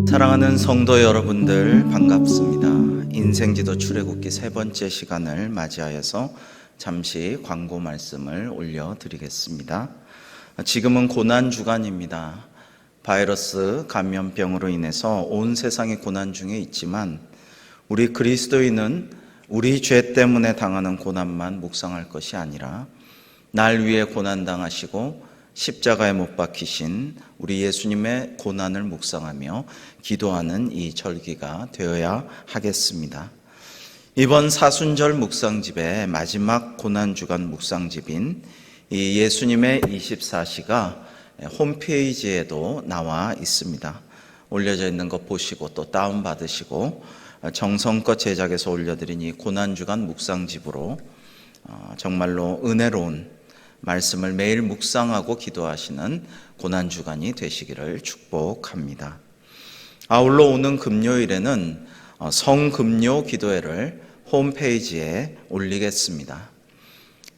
사랑하는 성도 여러분들, 반갑습니다. 인생지도 출애굽기 세 번째 시간을 맞이하여서 잠시 광고 말씀을 올려드리겠습니다. 지금은 고난 주간입니다. 바이러스 감염병으로 인해서 온 세상이 고난 중에 있지만 우리 그리스도인은 우리 죄 때문에 당하는 고난만 묵상할 것이 아니라 날 위해 고난당하시고 십자가에 못 박히신 우리 예수님의 고난을 묵상하며 기도하는 이 절기가 되어야 하겠습니다. 이번 사순절 묵상집의 마지막 고난주간 묵상집인 이 예수님의 24시가 홈페이지에도 나와 있습니다. 올려져 있는 것 보시고 또 다운받으시고 정성껏 제작해서 올려드린 이 고난주간 묵상집으로 정말로 은혜로운 말씀을 매일 묵상하고 기도하시는 고난주간이 되시기를 축복합니다. 아울러 오는 금요일에는 성금요 기도회를 홈페이지에 올리겠습니다.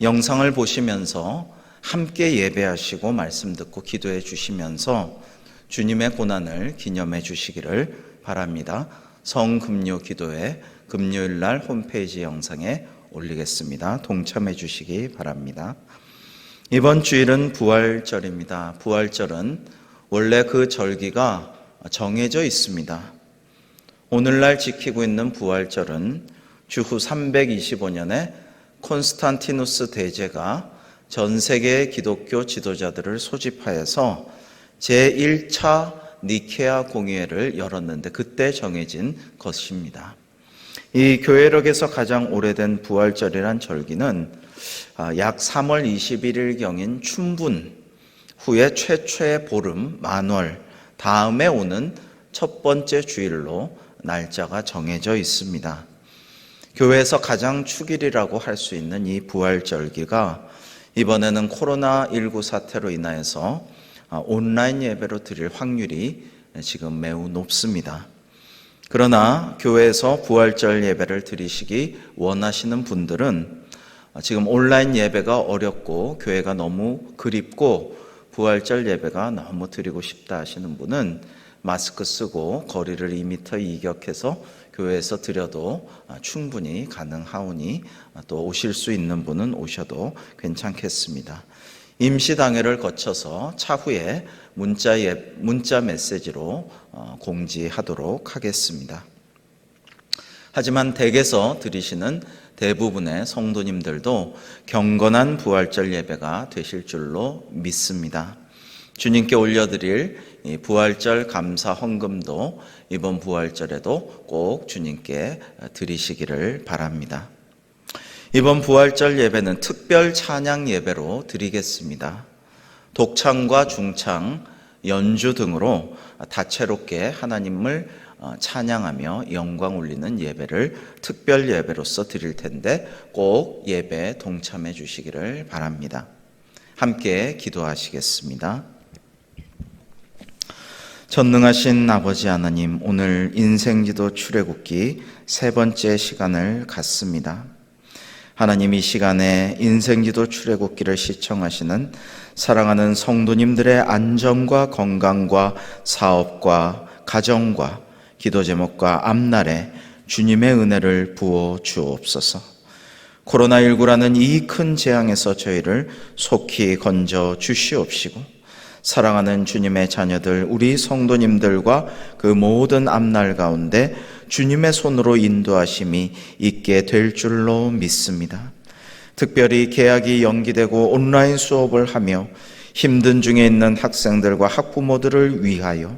영상을 보시면서 함께 예배하시고 말씀 듣고 기도해 주시면서 주님의 고난을 기념해 주시기를 바랍니다. 성금요 기도회 금요일 날 홈페이지 영상에 올리겠습니다. 동참해 주시기 바랍니다. 이번 주일은 부활절입니다. 부활절은 원래 그 절기가 정해져 있습니다. 오늘날 지키고 있는 부활절은 주후 325년에 콘스탄티누스 대제가 전 세계의 기독교 지도자들을 소집하여서 제1차 니케아 공의회를 열었는데 그때 정해진 것입니다. 이 교회력에서 가장 오래된 부활절이란 절기는 약 3월 21일경인 춘분 후에 최초의 보름 만월 다음에 오는 첫 번째 주일로 날짜가 정해져 있습니다. 교회에서 가장 축일이라고 할 수 있는 이 부활절기가 이번에는 코로나19 사태로 인하여서 온라인 예배로 드릴 확률이 지금 매우 높습니다. 그러나 교회에서 부활절 예배를 드리시기 원하시는 분들은 지금 온라인 예배가 어렵고 교회가 너무 그립고 부활절 예배가 너무 드리고 싶다 하시는 분은 마스크 쓰고 거리를 2m 이격해서 교회에서 드려도 충분히 가능하오니 또 오실 수 있는 분은 오셔도 괜찮겠습니다. 임시당회를 거쳐서 차후에 문자 메시지로 공지하도록 하겠습니다. 하지만 댁에서 드리시는 대부분의 성도님들도 경건한 부활절 예배가 되실 줄로 믿습니다. 주님께 올려드릴 이 부활절 감사 헌금도 이번 부활절에도 꼭 주님께 드리시기를 바랍니다. 이번 부활절 예배는 특별 찬양 예배로 드리겠습니다. 독창과 중창, 연주 등으로 다채롭게 하나님을 찬양하며 영광 올리는 예배를 특별 예배로서 드릴 텐데 꼭 예배에 동참해 주시기를 바랍니다. 함께 기도하시겠습니다. 전능하신 아버지 하나님, 오늘 인생지도 출애굽기 세 번째 시간을 갖습니다. 하나님, 이 시간에 인생지도 출애굽기를 시청하시는 사랑하는 성도님들의 안전과 건강과 사업과 가정과 기도 제목과 앞날에 주님의 은혜를 부어 주옵소서. 코로나19라는 이 큰 재앙에서 저희를 속히 건져 주시옵시고 사랑하는 주님의 자녀들, 우리 성도님들과 그 모든 앞날 가운데 주님의 손으로 인도하심이 있게 될 줄로 믿습니다. 특별히 개학이 연기되고 온라인 수업을 하며 힘든 중에 있는 학생들과 학부모들을 위하여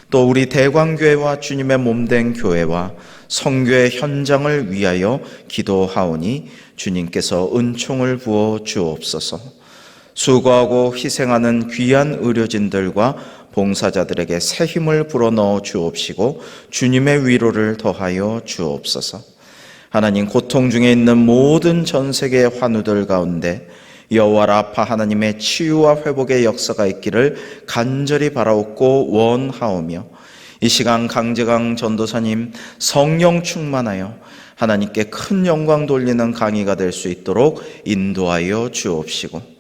또 우리 대광교회와 주님의 몸된 교회와 성교의 현장을 위하여 기도하오니 주님께서 은총을 부어 주옵소서. 수고하고 희생하는 귀한 의료진들과 봉사자들에게 새 힘을 불어넣어 주옵시고 주님의 위로를 더하여 주옵소서. 하나님, 고통 중에 있는 모든 전 세계의 환우들 가운데 여호와 라파 하나님의 치유와 회복의 역사가 있기를 간절히 바라옵고 원하오며 이 시간 강재강 전도사님 성령 충만하여 하나님께 큰 영광 돌리는 강의가 될 수 있도록 인도하여 주옵시고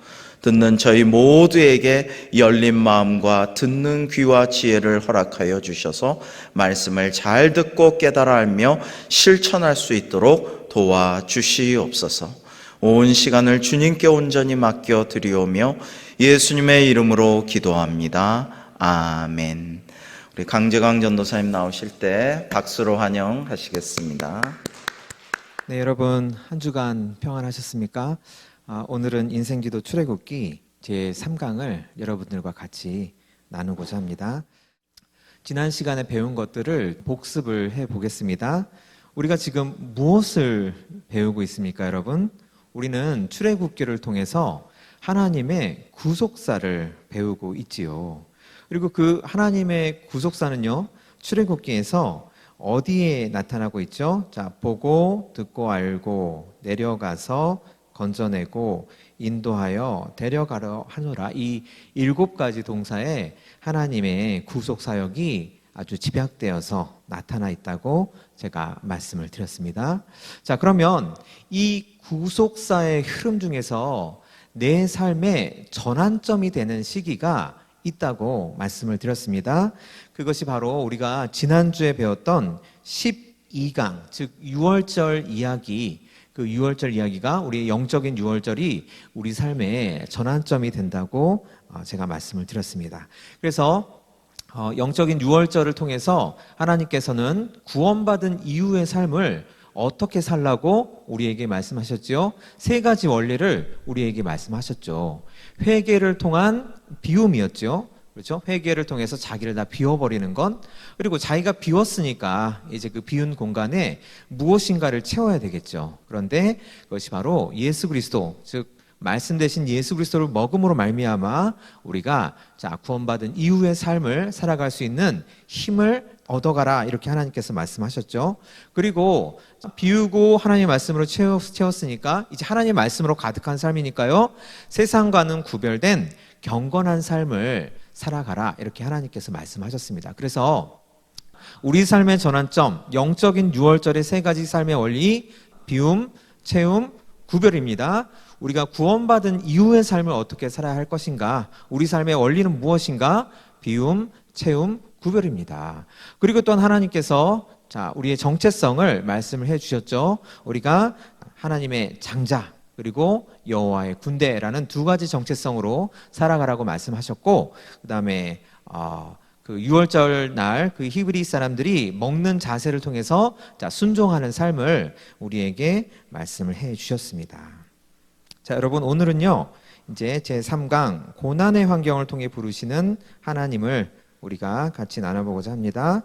듣는 저희 모두에게 열린 마음과 듣는 귀와 지혜를 허락하여 주셔서 말씀을 잘 듣고 깨달아 알며 실천할 수 있도록 도와주시옵소서. 온 시간을 주님께 온전히 맡겨 드리오며 예수님의 이름으로 기도합니다. 아멘. 우리 강재광 전도사님 나오실 때 박수로 환영하시겠습니다. 네, 여러분 한 주간 평안하셨습니까? 오늘은 인생기도 출애굽기 제3강을 여러분들과 같이 나누고자 합니다. 지난 시간에 배운 것들을 복습을 해보겠습니다. 우리가 지금 무엇을 배우고 있습니까, 여러분? 우리는 출애굽기를 통해서 하나님의 구속사를 배우고 있지요. 그리고 그 하나님의 구속사는요, 출애굽기에서 어디에 나타나고 있죠? 자, 보고, 듣고, 알고, 내려가서 건져내고, 인도하여 데려가려 하노라. 이 7가지 동사에 하나님의 구속사역이 아주 집약되어서 나타나 있다고 제가 말씀을 드렸습니다. 자, 그러면 이 구속사의 흐름 중에서 내 삶의 전환점이 되는 시기가 있다고 말씀을 드렸습니다. 그것이 바로 우리가 지난주에 배웠던 12강, 즉 6월절 이야기, 그 6월절 이야기가 우리의 영적인 6월절이 우리 삶의 전환점이 된다고 제가 말씀을 드렸습니다. 그래서 영적인 6월절을 통해서 하나님께서는 구원받은 이후의 삶을 어떻게 살라고 우리에게 말씀하셨죠? 3가지 원리를 우리에게 말씀하셨죠. 회개를 통한 비움이었죠. 그렇죠? 회개를 통해서 자기를 다 비워버리는 건, 그리고 자기가 비웠으니까 이제 그 비운 공간에 무엇인가를 채워야 되겠죠. 그런데 그것이 바로 예수 그리스도, 즉 말씀 대신 예수 그리스도를 먹음으로 말미암아 우리가 구원받은 이후의 삶을 살아갈 수 있는 힘을 얻어가라, 이렇게 하나님께서 말씀하셨죠. 그리고 비우고 하나님의 말씀으로 채웠으니까 이제 하나님의 말씀으로 가득한 삶이니까요, 세상과는 구별된 경건한 삶을 살아가라, 이렇게 하나님께서 말씀하셨습니다. 그래서 우리 삶의 전환점, 영적인 6월절의 3가지 삶의 원리, 비움, 채움, 구별입니다. 우리가 구원받은 이후의 삶을 어떻게 살아야 할 것인가, 우리 삶의 원리는 무엇인가, 비움, 채움, 구별입니다. 그리고 또한 하나님께서 우리의 정체성을 말씀을 해주셨죠. 우리가 하나님의 장자, 그리고 여호와의 군대라는 2가지 정체성으로 살아가라고 말씀하셨고, 그 다음에 그 6월절 날 그 히브리 사람들이 먹는 자세를 통해서 순종하는 삶을 우리에게 말씀을 해 주셨습니다. 자, 여러분, 오늘은요 이제 제3강 고난의 환경을 통해 부르시는 하나님을 우리가 같이 나눠보고자 합니다.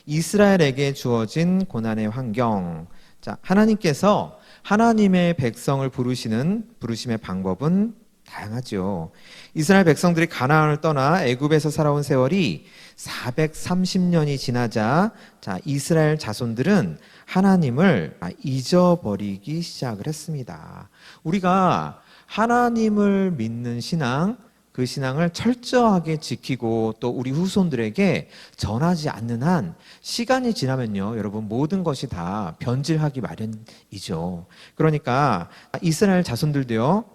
이스라엘에게 주어진 고난의 환경. 자, 하나님께서 하나님의 백성을 부르심의 방법은 다양하죠. 이스라엘 백성들이 가나안을 떠나 애굽에서 살아온 세월이 430년이 지나자 이스라엘 자손들은 하나님을 잊어버리기 시작을 했습니다. 우리가 하나님을 믿는 신앙, 그 신앙을 철저하게 지키고 또 우리 후손들에게 전하지 않는 한 시간이 지나면요, 여러분, 모든 것이 다 변질하기 마련이죠. 그러니까 이스라엘 자손들도요,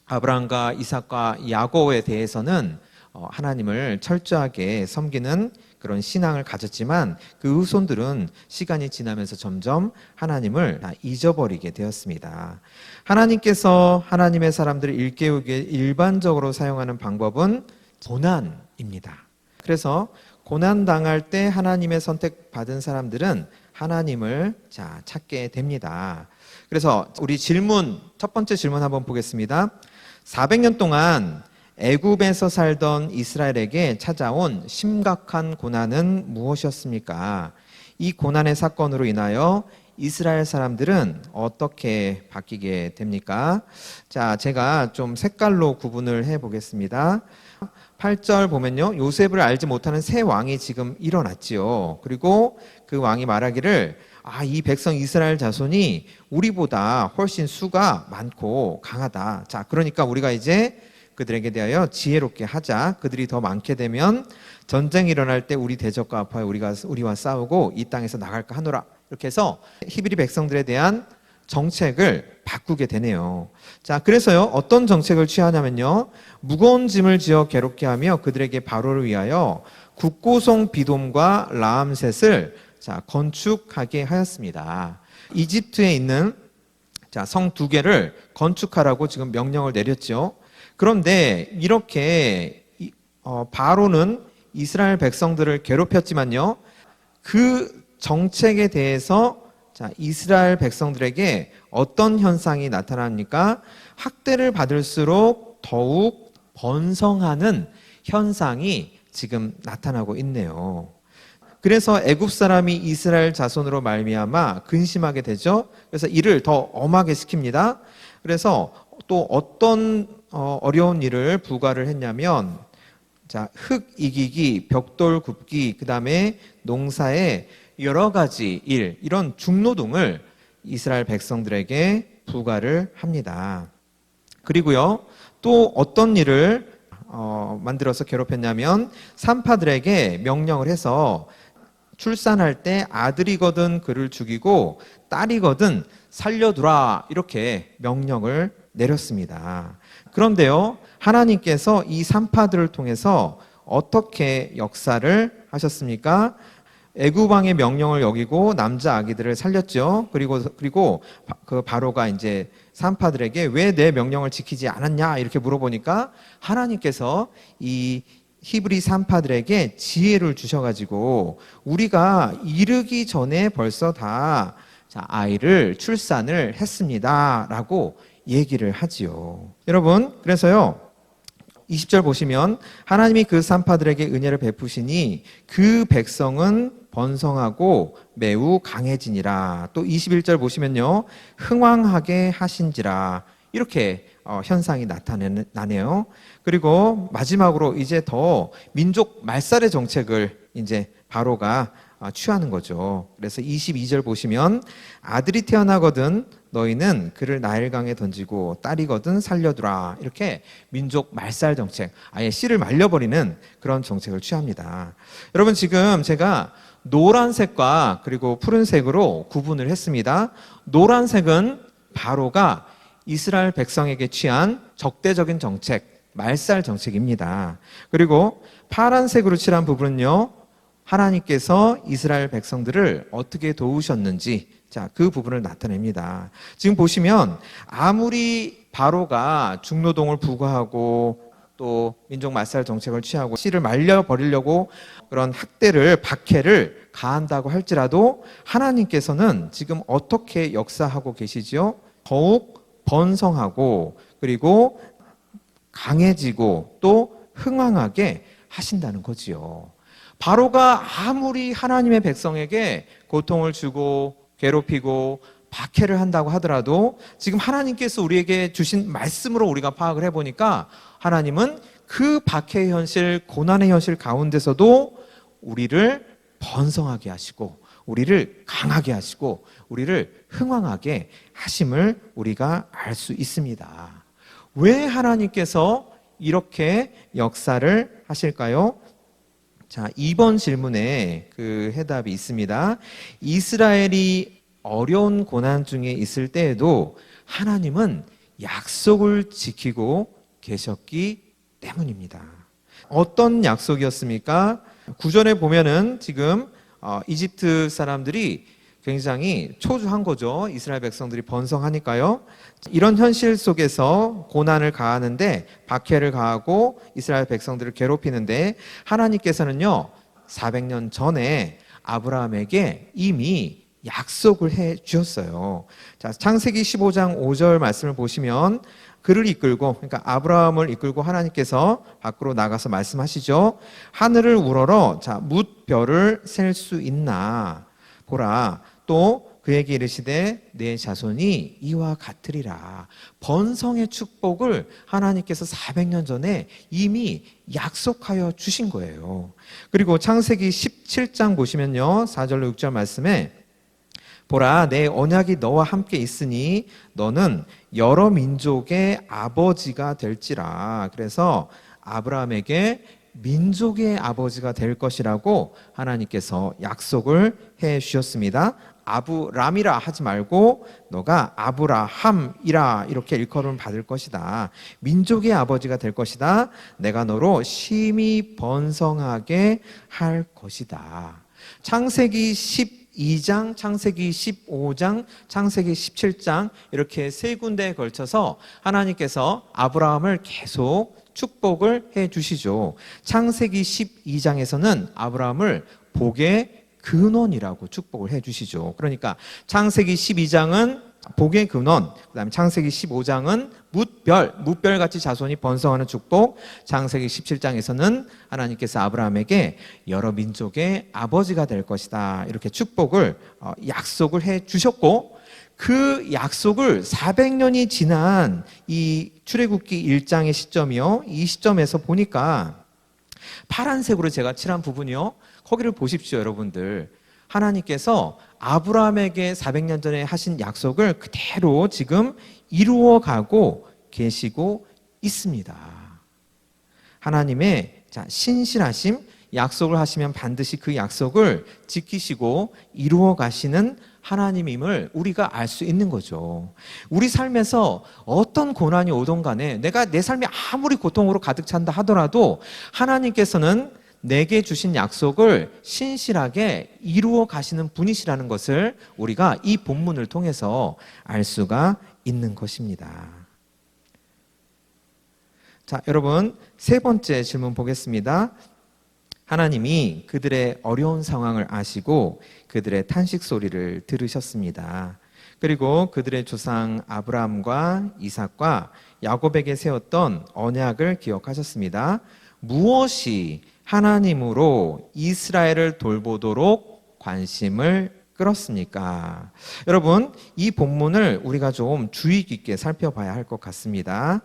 아브라함과 이삭과 야곱에 대해서는 하나님을 철저하게 섬기는 그런 신앙을 가졌지만 그 후손들은 시간이 지나면서 점점 하나님을 잊어버리게 되었습니다. 하나님께서 하나님의 사람들을 일깨우기에 일반적으로 사용하는 방법은 고난입니다. 그래서 고난당할 때 하나님의 선택받은 사람들은 하나님을 찾게 됩니다. 그래서 우리 첫 번째 질문 한번 보겠습니다. 400년 동안 애굽에서 살던 이스라엘에게 찾아온 심각한 고난은 무엇이었습니까? 이 고난의 사건으로 인하여 이스라엘 사람들은 어떻게 바뀌게 됩니까? 자, 제가 좀 색깔로 구분을 해 보겠습니다. 8절 보면요, 요셉을 알지 못하는 새 왕이 지금 일어났지요. 그리고 그 왕이 말하기를, 이 백성 이스라엘 자손이 우리보다 훨씬 수가 많고 강하다. 자, 그러니까 우리가 이제 그들에게 대하여 지혜롭게 하자. 그들이 더 많게 되면 전쟁이 일어날 때 우리 대적과 아파요 우리와 싸우고 이 땅에서 나갈까 하노라. 이렇게 해서 히브리 백성들에 대한 정책을 바꾸게 되네요. 자, 그래서요, 어떤 정책을 취하냐면요, 무거운 짐을 지어 괴롭게 하며 그들에게 바로를 위하여 국고성 비돔과 라암셋을 건축하게 하였습니다. 이집트에 있는 성 2개를 건축하라고 지금 명령을 내렸죠. 그런데 이렇게 바로는 이스라엘 백성들을 괴롭혔지만요, 그 정책에 대해서 이스라엘 백성들에게 어떤 현상이 나타납니까? 학대를 받을수록 더욱 번성하는 현상이 지금 나타나고 있네요. 그래서 애굽 사람이 이스라엘 자손으로 말미암아 근심하게 되죠. 그래서 이를 더 엄하게 시킵니다. 그래서 또 어떤 어려운 일을 부과를 했냐면, 흙 이기기, 벽돌 굽기, 그 다음에 농사의 여러 가지 일, 이런 중노동을 이스라엘 백성들에게 부과를 합니다. 그리고요, 또 어떤 일을 만들어서 괴롭혔냐면, 산파들에게 명령을 해서 출산할 때 아들이거든 그를 죽이고 딸이거든 살려두라, 이렇게 명령을 내렸습니다. 그런데요, 하나님께서 이 산파들을 통해서 어떻게 역사를 하셨습니까? 애굽 왕의 명령을 여기고 남자 아기들을 살렸죠. 그리고 그 바로가 이제 산파들에게 왜 내 명령을 지키지 않았냐 이렇게 물어보니까 하나님께서 이 히브리 산파들에게 지혜를 주셔가지고 우리가 이르기 전에 벌써 다 아이를 출산을 했습니다라고 얘기를 하지요. 여러분, 그래서요, 20절 보시면 하나님이 그 산파들에게 은혜를 베푸시니 그 백성은 번성하고 매우 강해지니라. 또 21절 보시면요, 흥왕하게 하신지라. 이렇게 현상이 나타나네요. 그리고 마지막으로 이제 더 민족 말살의 정책을 이제 바로가 취하는 거죠. 그래서 22절 보시면 아들이 태어나거든 너희는 그를 나일강에 던지고 딸이거든 살려두라. 이렇게 민족 말살 정책, 아예 씨를 말려버리는 그런 정책을 취합니다. 여러분, 지금 제가 노란색과 그리고 푸른색으로 구분을 했습니다. 노란색은 바로가 이스라엘 백성에게 취한 적대적인 정책, 말살 정책입니다. 그리고 파란색으로 칠한 부분은요, 하나님께서 이스라엘 백성들을 어떻게 도우셨는지, 그 부분을 나타냅니다. 지금 보시면 아무리 바로가 중노동을 부과하고 또 민족 말살 정책을 취하고 씨를 말려버리려고 그런 학대를, 박해를 가한다고 할지라도 하나님께서는 지금 어떻게 역사하고 계시지요? 더욱 번성하고 그리고 강해지고 또 흥왕하게 하신다는 거지요. 바로가 아무리 하나님의 백성에게 고통을 주고 괴롭히고 박해를 한다고 하더라도 지금 하나님께서 우리에게 주신 말씀으로 우리가 파악을 해보니까 하나님은 그 박해의 현실, 고난의 현실 가운데서도 우리를 번성하게 하시고 우리를 강하게 하시고 우리를 흥왕하게 하심을 우리가 알 수 있습니다. 왜 하나님께서 이렇게 역사를 하실까요? 2번 질문에 그 해답이 있습니다. 이스라엘이 어려운 고난 중에 있을 때에도 하나님은 약속을 지키고 계셨기 때문입니다. 어떤 약속이었습니까? 구절에 보면은 지금 이집트 사람들이 굉장히 초조한 거죠. 이스라엘 백성들이 번성하니까요. 이런 현실 속에서 고난을 가하는데, 박해를 가하고 이스라엘 백성들을 괴롭히는데 하나님께서는요 400년 전에 아브라함에게 이미 약속을 해 주셨어요. 창세기 15장 5절 말씀을 보시면 그를 이끌고, 그러니까 아브라함을 이끌고 하나님께서 밖으로 나가서 말씀하시죠. 하늘을 우러러 뭇별을 셀 수 있나 보라. 또 그에게 이르시되 내 자손이 이와 같으리라. 번성의 축복을 하나님께서 400년 전에 이미 약속하여 주신 거예요. 그리고 창세기 17장 보시면요 4절로 6절 말씀에 보라, 내 언약이 너와 함께 있으니 너는 여러 민족의 아버지가 될지라. 그래서 아브라함에게 민족의 아버지가 될 것이라고 하나님께서 약속을 해 주셨습니다. 아브람이라 하지 말고 너가 아브라함이라 이렇게 일컬음을 받을 것이다. 민족의 아버지가 될 것이다. 내가 너로 심히 번성하게 할 것이다. 창세기 12장, 창세기 15장, 창세기 17장 이렇게 세 군데에 걸쳐서 하나님께서 아브라함을 계속 축복을 해 주시죠. 창세기 12장에서는 아브라함을 복의 근원이라고 축복을 해 주시죠. 그러니까 창세기 12장은 복의 근원, 그다음에 창세기 15장은 무별같이 자손이 번성하는 축복, 창세기 17장에서는 하나님께서 아브라함에게 여러 민족의 아버지가 될 것이다. 이렇게 축복을 약속을 해 주셨고, 그 약속을 400년이 지난 이 출애굽기 1장의 시점이요, 이 시점에서 보니까 파란색으로 제가 칠한 부분이요, 거기를 보십시오. 여러분들, 하나님께서 아브라함에게 400년 전에 하신 약속을 그대로 지금 이루어가고 계시고 있습니다. 하나님의 신실하심, 약속을 하시면 반드시 그 약속을 지키시고 이루어 가시는 하나님임을 우리가 알 수 있는 거죠. 우리 삶에서 어떤 고난이 오던 간에 내가 내 삶이 아무리 고통으로 가득 찬다 하더라도 하나님께서는 내게 주신 약속을 신실하게 이루어 가시는 분이시라는 것을 우리가 이 본문을 통해서 알 수가 있는 것입니다. 자, 여러분, 세 번째 질문 보겠습니다. 하나님이 그들의 어려운 상황을 아시고 그들의 탄식 소리를 들으셨습니다. 그리고 그들의 조상 아브라함과 이삭과 야곱에게 세웠던 언약을 기억하셨습니다. 무엇이 하나님으로 이스라엘을 돌보도록 관심을 끌었습니까? 여러분, 이 본문을 우리가 좀 주의 깊게 살펴봐야 할 것 같습니다.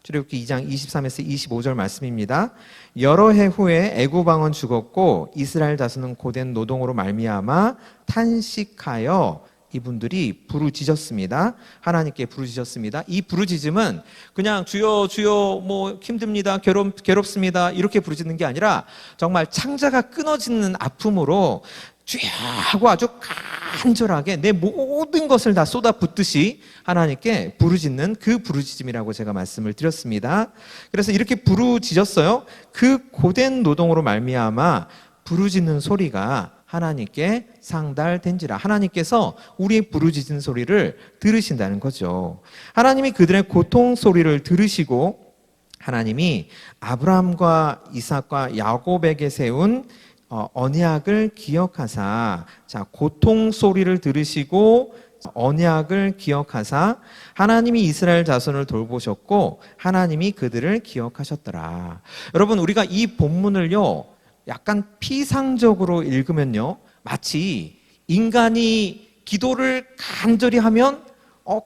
출애굽기 2장 23에서 25절 말씀입니다. 여러 해 후에 애굽 왕은 죽었고 이스라엘 자손은 고된 노동으로 말미암아 탄식하여 이분들이 부르짖었습니다. 하나님께 부르짖었습니다. 이 부르짖음은 그냥 주여 주여 뭐 힘듭니다, 괴롭습니다 이렇게 부르짖는 게 아니라 정말 창자가 끊어지는 아픔으로 주여 하고 아주 간절하게 내 모든 것을 다 쏟아붓듯이 하나님께 부르짖는 그 부르짖음이라고 제가 말씀을 드렸습니다. 그래서 이렇게 부르짖었어요. 그 고된 노동으로 말미암아 부르짖는 소리가 하나님께 상달된지라. 하나님께서 우리의 부르짖는 소리를 들으신다는 거죠. 하나님이 그들의 고통 소리를 들으시고 하나님이 아브라함과 이삭과 야곱에게 세운 언약을 기억하사, 자, 고통 소리를 들으시고 언약을 기억하사 하나님이 이스라엘 자손을 돌보셨고 하나님이 그들을 기억하셨더라. 여러분, 우리가 이 본문을요 약간 피상적으로 읽으면요 마치 인간이 기도를 간절히 하면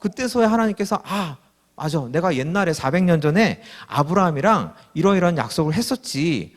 그때서야 하나님께서 맞아, 내가 옛날에 400년 전에 아브라함이랑 이러이러한 약속을 했었지,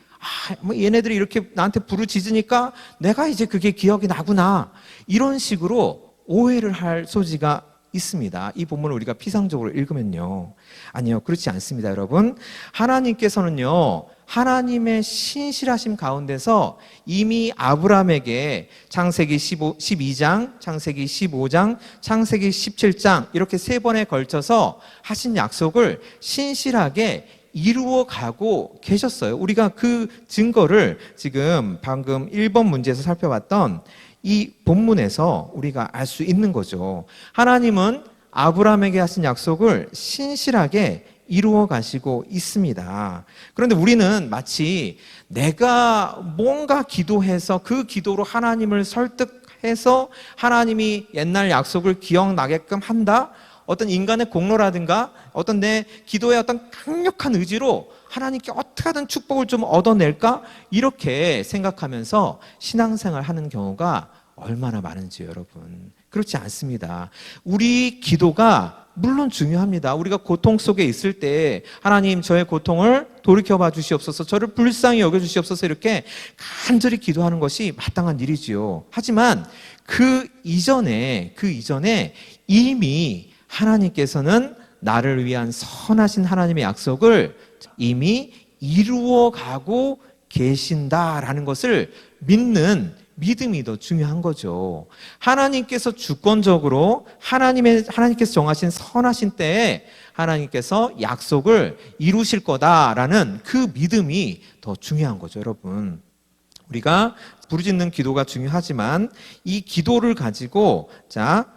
뭐 얘네들이 이렇게 나한테 부르짖으니까 내가 이제 그게 기억이 나구나, 이런 식으로 오해를 할 소지가 있습니다. 이 본문을 우리가 피상적으로 읽으면요. 아니요, 그렇지 않습니다. 여러분, 하나님께서는요 하나님의 신실하심 가운데서 이미 아브라함에게 창세기 12장, 창세기 15장, 창세기 17장 이렇게 세 번에 걸쳐서 하신 약속을 신실하게 이루어 가고 계셨어요. 우리가 그 증거를 지금 방금 1번 문제에서 살펴봤던 이 본문에서 우리가 알 수 있는 거죠. 하나님은 아브라함에게 하신 약속을 신실하게 이루어 가시고 있습니다. 그런데 우리는 마치 내가 뭔가 기도해서 그 기도로 하나님을 설득해서 하나님이 옛날 약속을 기억나게끔 한다, 어떤 인간의 공로라든가 어떤 내 기도의 어떤 강력한 의지로 하나님께 어떻게 하든 축복을 좀 얻어낼까, 이렇게 생각하면서 신앙생활 하는 경우가 얼마나 많은지요. 여러분, 그렇지 않습니다. 우리 기도가 물론 중요합니다. 우리가 고통 속에 있을 때 하나님 저의 고통을 돌이켜봐 주시옵소서, 저를 불쌍히 여겨주시옵소서, 이렇게 간절히 기도하는 것이 마땅한 일이지요. 하지만 그 이전에 이미 하나님께서는 나를 위한 선하신 하나님의 약속을 이미 이루어가고 계신다라는 것을 믿는 믿음이 더 중요한 거죠. 하나님께서 주권적으로 하나님께서 정하신 선하신 때에 하나님께서 약속을 이루실 거다라는 그 믿음이 더 중요한 거죠, 여러분. 우리가 부르짖는 기도가 중요하지만 이 기도를 가지고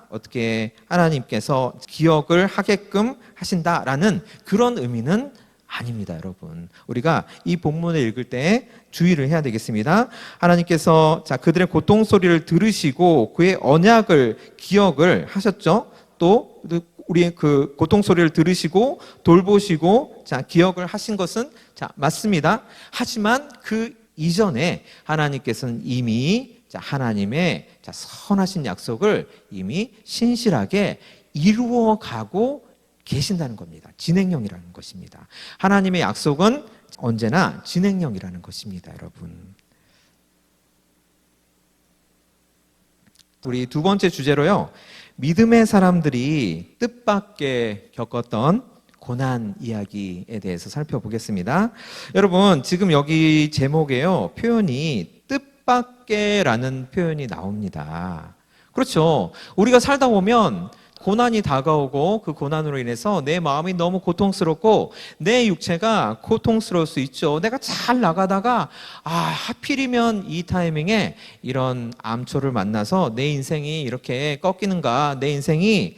어떻게 하나님께서 기억을 하게끔 하신다라는 그런 의미는 아닙니다, 여러분. 우리가 이 본문을 읽을 때 주의를 해야 되겠습니다. 하나님께서 그들의 고통 소리를 들으시고 그의 언약을 기억을 하셨죠. 또 우리의 그 고통 소리를 들으시고 돌보시고 기억을 하신 것은 맞습니다. 하지만 그 이전에 하나님께서는 이미 하나님의 선하신 약속을 이미 신실하게 이루어가고 계신다는 겁니다. 진행형이라는 것입니다. 하나님의 약속은 언제나 진행형이라는 것입니다, 여러분. 우리 두 번째 주제로요, 믿음의 사람들이 뜻밖의 겪었던 고난 이야기에 대해서 살펴보겠습니다. 여러분, 지금 여기 제목에요, 표현이 뜻밖의라는 표현이 나옵니다. 그렇죠. 우리가 살다 보면 고난이 다가오고 그 고난으로 인해서 내 마음이 너무 고통스럽고 내 육체가 고통스러울 수 있죠. 내가 잘 나가다가 하필이면 이 타이밍에 이런 암초를 만나서 내 인생이 이렇게 꺾이는가, 내 인생이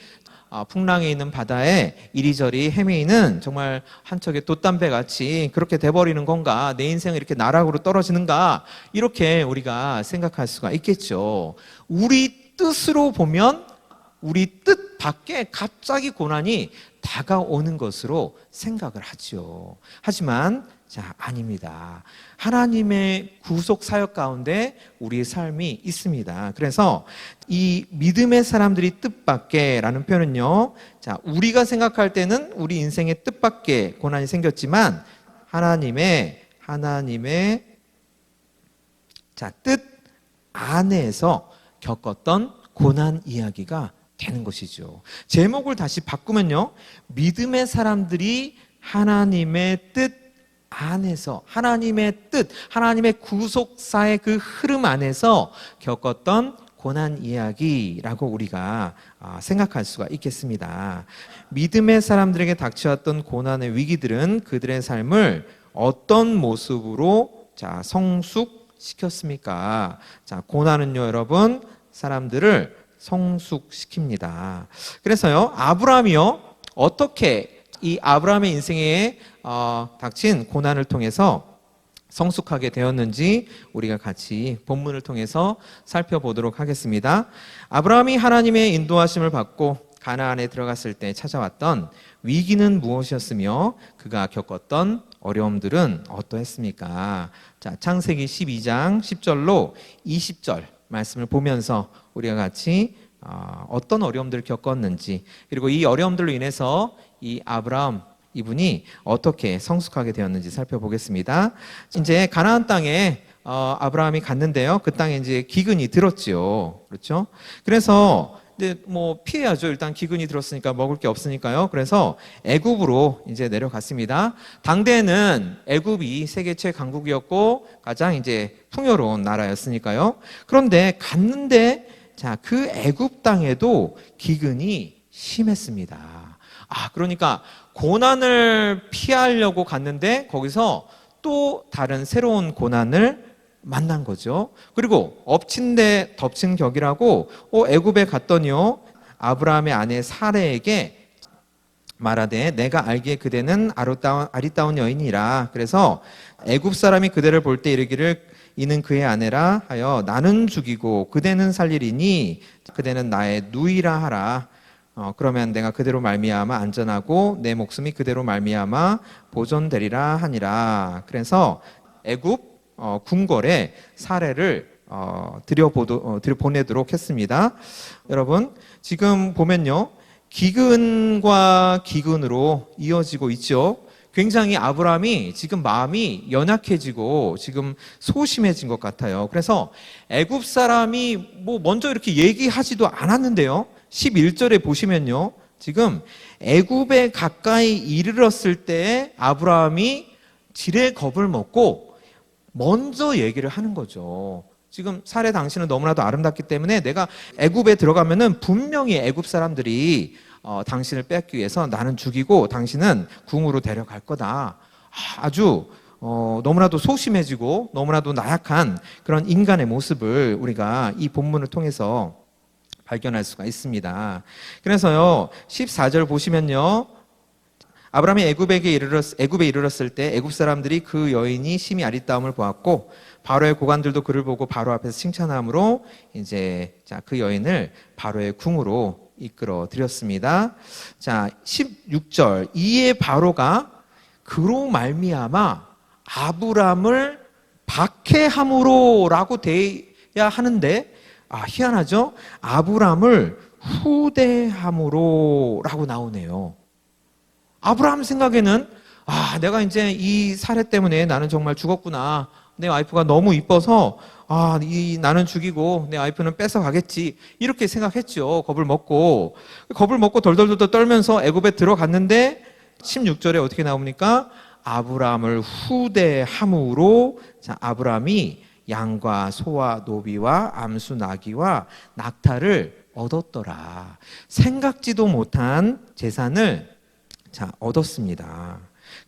풍랑에 있는 바다에 이리저리 헤매이는 정말 한 척의 돛담배 같이 그렇게 돼버리는 건가, 내 인생이 이렇게 나락으로 떨어지는가, 이렇게 우리가 생각할 수가 있겠죠. 우리 뜻으로 보면 우리 뜻 밖에 갑자기 고난이 다가오는 것으로 생각을 하죠. 하지만 아닙니다. 하나님의 구속 사역 가운데 우리의 삶이 있습니다. 그래서 이 믿음의 사람들이 뜻밖에라는 표현은요, 우리가 생각할 때는 우리 인생의 뜻밖에 고난이 생겼지만 하나님의 뜻 안에서 겪었던 고난 이야기가 되는 것이죠. 제목을 다시 바꾸면요, 믿음의 사람들이 하나님의 뜻 안에서, 하나님의 뜻, 하나님의 구속사의 그 흐름 안에서 겪었던 고난 이야기라고 우리가 생각할 수가 있겠습니다. 믿음의 사람들에게 닥쳐왔던 고난의 위기들은 그들의 삶을 어떤 모습으로 성숙시켰습니까? 고난은요, 여러분, 사람들을 성숙시킵니다. 그래서요, 아브라함이요, 어떻게 이 아브라함의 인생에 닥친 고난을 통해서 성숙하게 되었는지 우리가 같이 본문을 통해서 살펴보도록 하겠습니다. 아브라함이 하나님의 인도하심을 받고 가나안에 들어갔을 때 찾아왔던 위기는 무엇이었으며 그가 겪었던 어려움들은 어떠했습니까? 창세기 12장 10절로 20절 말씀을 보면서 우리가 같이 어떤 어려움들을 겪었는지, 그리고 이 어려움들로 인해서 이 아브라함 이분이 어떻게 성숙하게 되었는지 살펴보겠습니다. 이제 가나안 땅에 아브라함이 갔는데요, 그 땅에 이제 기근이 들었지요. 그렇죠? 그래서 이제 피해야죠. 일단 기근이 들었으니까 먹을 게 없으니까요. 그래서 애굽으로 이제 내려갔습니다. 당대에는 애굽이 세계 최강국이었고 가장 이제 풍요로운 나라였으니까요. 그런데 갔는데 그 애굽 땅에도 기근이 심했습니다. 그러니까 고난을 피하려고 갔는데 거기서 또 다른 새로운 고난을 만난 거죠. 그리고 엎친 데 덮친 격이라고 애굽에 갔더니요, 아브라함의 아내 사레에게 말하되 내가 알기에 그대는 아리따운 여인이라. 그래서 애굽 사람이 그대를 볼 때 이르기를 이는 그의 아내라 하여 나는 죽이고 그대는 살리리니 그대는 나의 누이라 하라. 그러면 내가 그대로 말미암아 안전하고 내 목숨이 그대로 말미암아 보존되리라 하니라. 그래서 애굽 궁궐에 사례를 들여보내도록 했습니다. 여러분, 지금 보면요, 기근과 기근으로 이어지고 있죠. 굉장히 아브라함이 지금 마음이 연약해지고 지금 소심해진 것 같아요. 그래서 애굽 사람이 먼저 이렇게 얘기하지도 않았는데요, 11절에 보시면요, 지금 애굽에 가까이 이르렀을 때 아브라함이 지레 겁을 먹고 먼저 얘기를 하는 거죠. 지금 사례 당신은 너무나도 아름답기 때문에 내가 애굽에 들어가면은 분명히 애굽 사람들이 당신을 뺏기 위해서 나는 죽이고 당신은 궁으로 데려갈 거다. 아주 너무나도 소심해지고 너무나도 나약한 그런 인간의 모습을 우리가 이 본문을 통해서 발견할 수가 있습니다. 그래서요 14절 보시면요, 아브라함이 애굽에 이르렀을 때 애굽 사람들이 그 여인이 심히 아리따움을 보았고 바로의 고관들도 그를 보고 바로 앞에서 칭찬함으로 이제 그 여인을 바로의 궁으로 이끌어 드렸습니다. 자 16절, 이에 바로가 그로 말미암아 아브람을 박해함으로라고 돼야 하는데 희한하죠? 아브람을 후대함으로라고 나오네요. 아브라함 생각에는 내가 이제 이 사례 때문에 나는 정말 죽었구나. 내 와이프가 너무 이뻐서 나는 죽이고 내 와이프는 뺏어가겠지. 이렇게 생각했죠. 겁을 먹고 덜덜덜 떨면서 애굽에 들어갔는데 16절에 어떻게 나옵니까? 아브라함을 후대함으로 아브라함이 양과 소와 노비와 암수 나귀와 낙타를 얻었더라. 생각지도 못한 재산을 얻었습니다.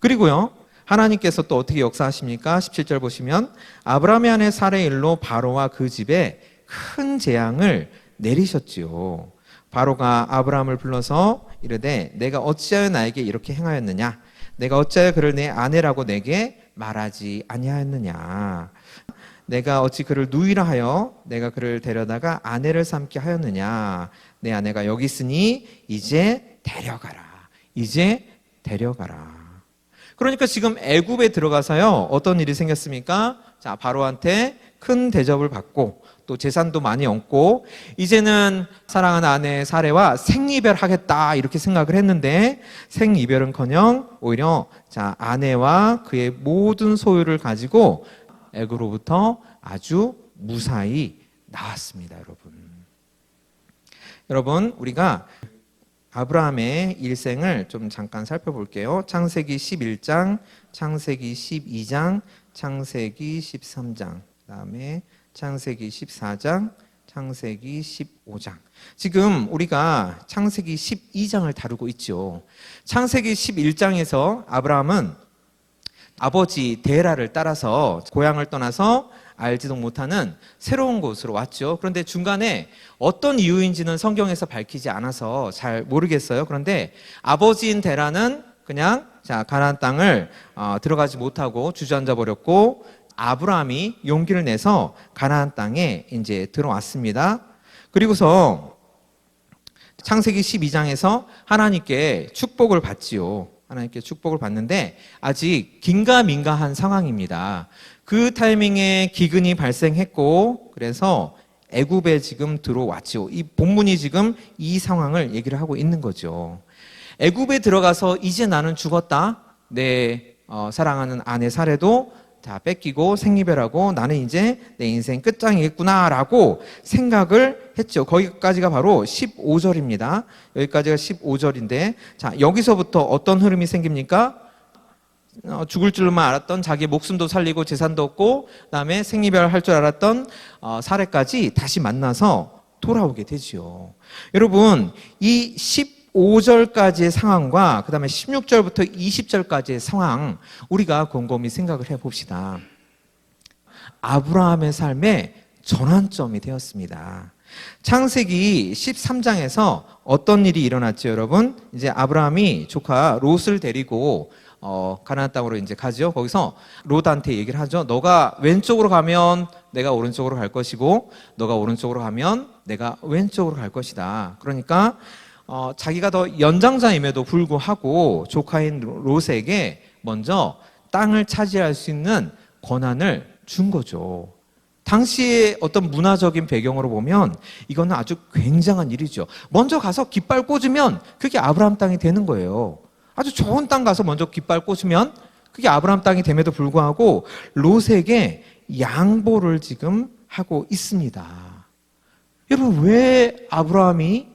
그리고요, 하나님께서 또 어떻게 역사하십니까? 17절 보시면 아브라함의 아내 사레의 일로 바로와 그 집에 큰 재앙을 내리셨지요. 바로가 아브라함을 불러서 이르되 내가 어찌하여 나에게 이렇게 행하였느냐? 내가 어찌하여 그를 내 아내라고 내게 말하지 아니하였느냐? 내가 어찌 그를 누이라 하여 내가 그를 데려다가 아내를 삼게 하였느냐? 내 아내가 여기 있으니 이제 데려가라. 이제 데려가라. 그러니까 지금 애굽에 들어가서요 어떤 일이 생겼습니까? 바로한테 큰 대접을 받고 또 재산도 많이 얻고 이제는 사랑하는 아내 사레와 생이별하겠다 이렇게 생각을 했는데 생이별은커녕 오히려 아내와 그의 모든 소유를 가지고 애굽으로부터 아주 무사히 나왔습니다. 여러분 우리가 아브라함의 일생을 좀 잠깐 살펴볼게요. 창세기 11장, 창세기 12장, 창세기 13장, 그다음에 창세기 14장, 창세기 15장. 지금 우리가 창세기 12장을 다루고 있죠. 창세기 11장에서 아브라함은 아버지 데라를 따라서 고향을 떠나서 알지도 못하는 새로운 곳으로 왔죠. 그런데 중간에 어떤 이유인지는 성경에서 밝히지 않아서 잘 모르겠어요. 그런데 아버지인 데라는 그냥 가나안 땅을 들어가지 못하고 주저앉아 버렸고 아브라함이 용기를 내서 가나안 땅에 이제 들어왔습니다. 그리고서 창세기 12장에서 하나님께 축복을 받지요. 하나님께 축복을 받는데 아직 긴가민가한 상황입니다. 그 타이밍에 기근이 발생했고 그래서 애굽에 지금 들어왔죠. 이 본문이 지금 이 상황을 얘기를 하고 있는 거죠. 애굽에 들어가서 이제 나는 죽었다. 내 사랑하는 아내 사레도 다 뺏기고 생이별하고 나는 이제 내 인생 끝장이겠구나라고 생각을 했죠. 거기까지가 바로 15절입니다. 여기까지가 15절인데 여기서부터 어떤 흐름이 생깁니까? 죽을 줄만 알았던 자기 목숨도 살리고 재산도 얻고 그다음에 생이별할 줄 알았던 사례까지 다시 만나서 돌아오게 되지요. 여러분 이 15절까지의 상황과 그다음에 16절부터 20절까지의 상황 우리가 곰곰이 생각을 해봅시다. 아브라함의 삶의 전환점이 되었습니다. 창세기 13장에서 어떤 일이 일어났죠, 여러분? 이제 아브라함이 조카 롯을 데리고 가나안 땅으로 이제 가죠. 거기서 롯한테 얘기를 하죠. 너가 왼쪽으로 가면 내가 오른쪽으로 갈 것이고, 너가 오른쪽으로 가면 내가 왼쪽으로 갈 것이다. 그러니까 자기가 더 연장자임에도 불구하고 조카인 롯에게 먼저 땅을 차지할 수 있는 권한을 준 거죠. 당시의 어떤 문화적인 배경으로 보면 이거는 아주 굉장한 일이죠. 먼저 가서 깃발 꽂으면 그게 아브라함 땅이 되는 거예요. 아주 좋은 땅 가서 먼저 깃발 꽂으면 그게 아브라함 땅이 됨에도 불구하고 롯에게 양보를 지금 하고 있습니다. 여러분 왜 아브라함이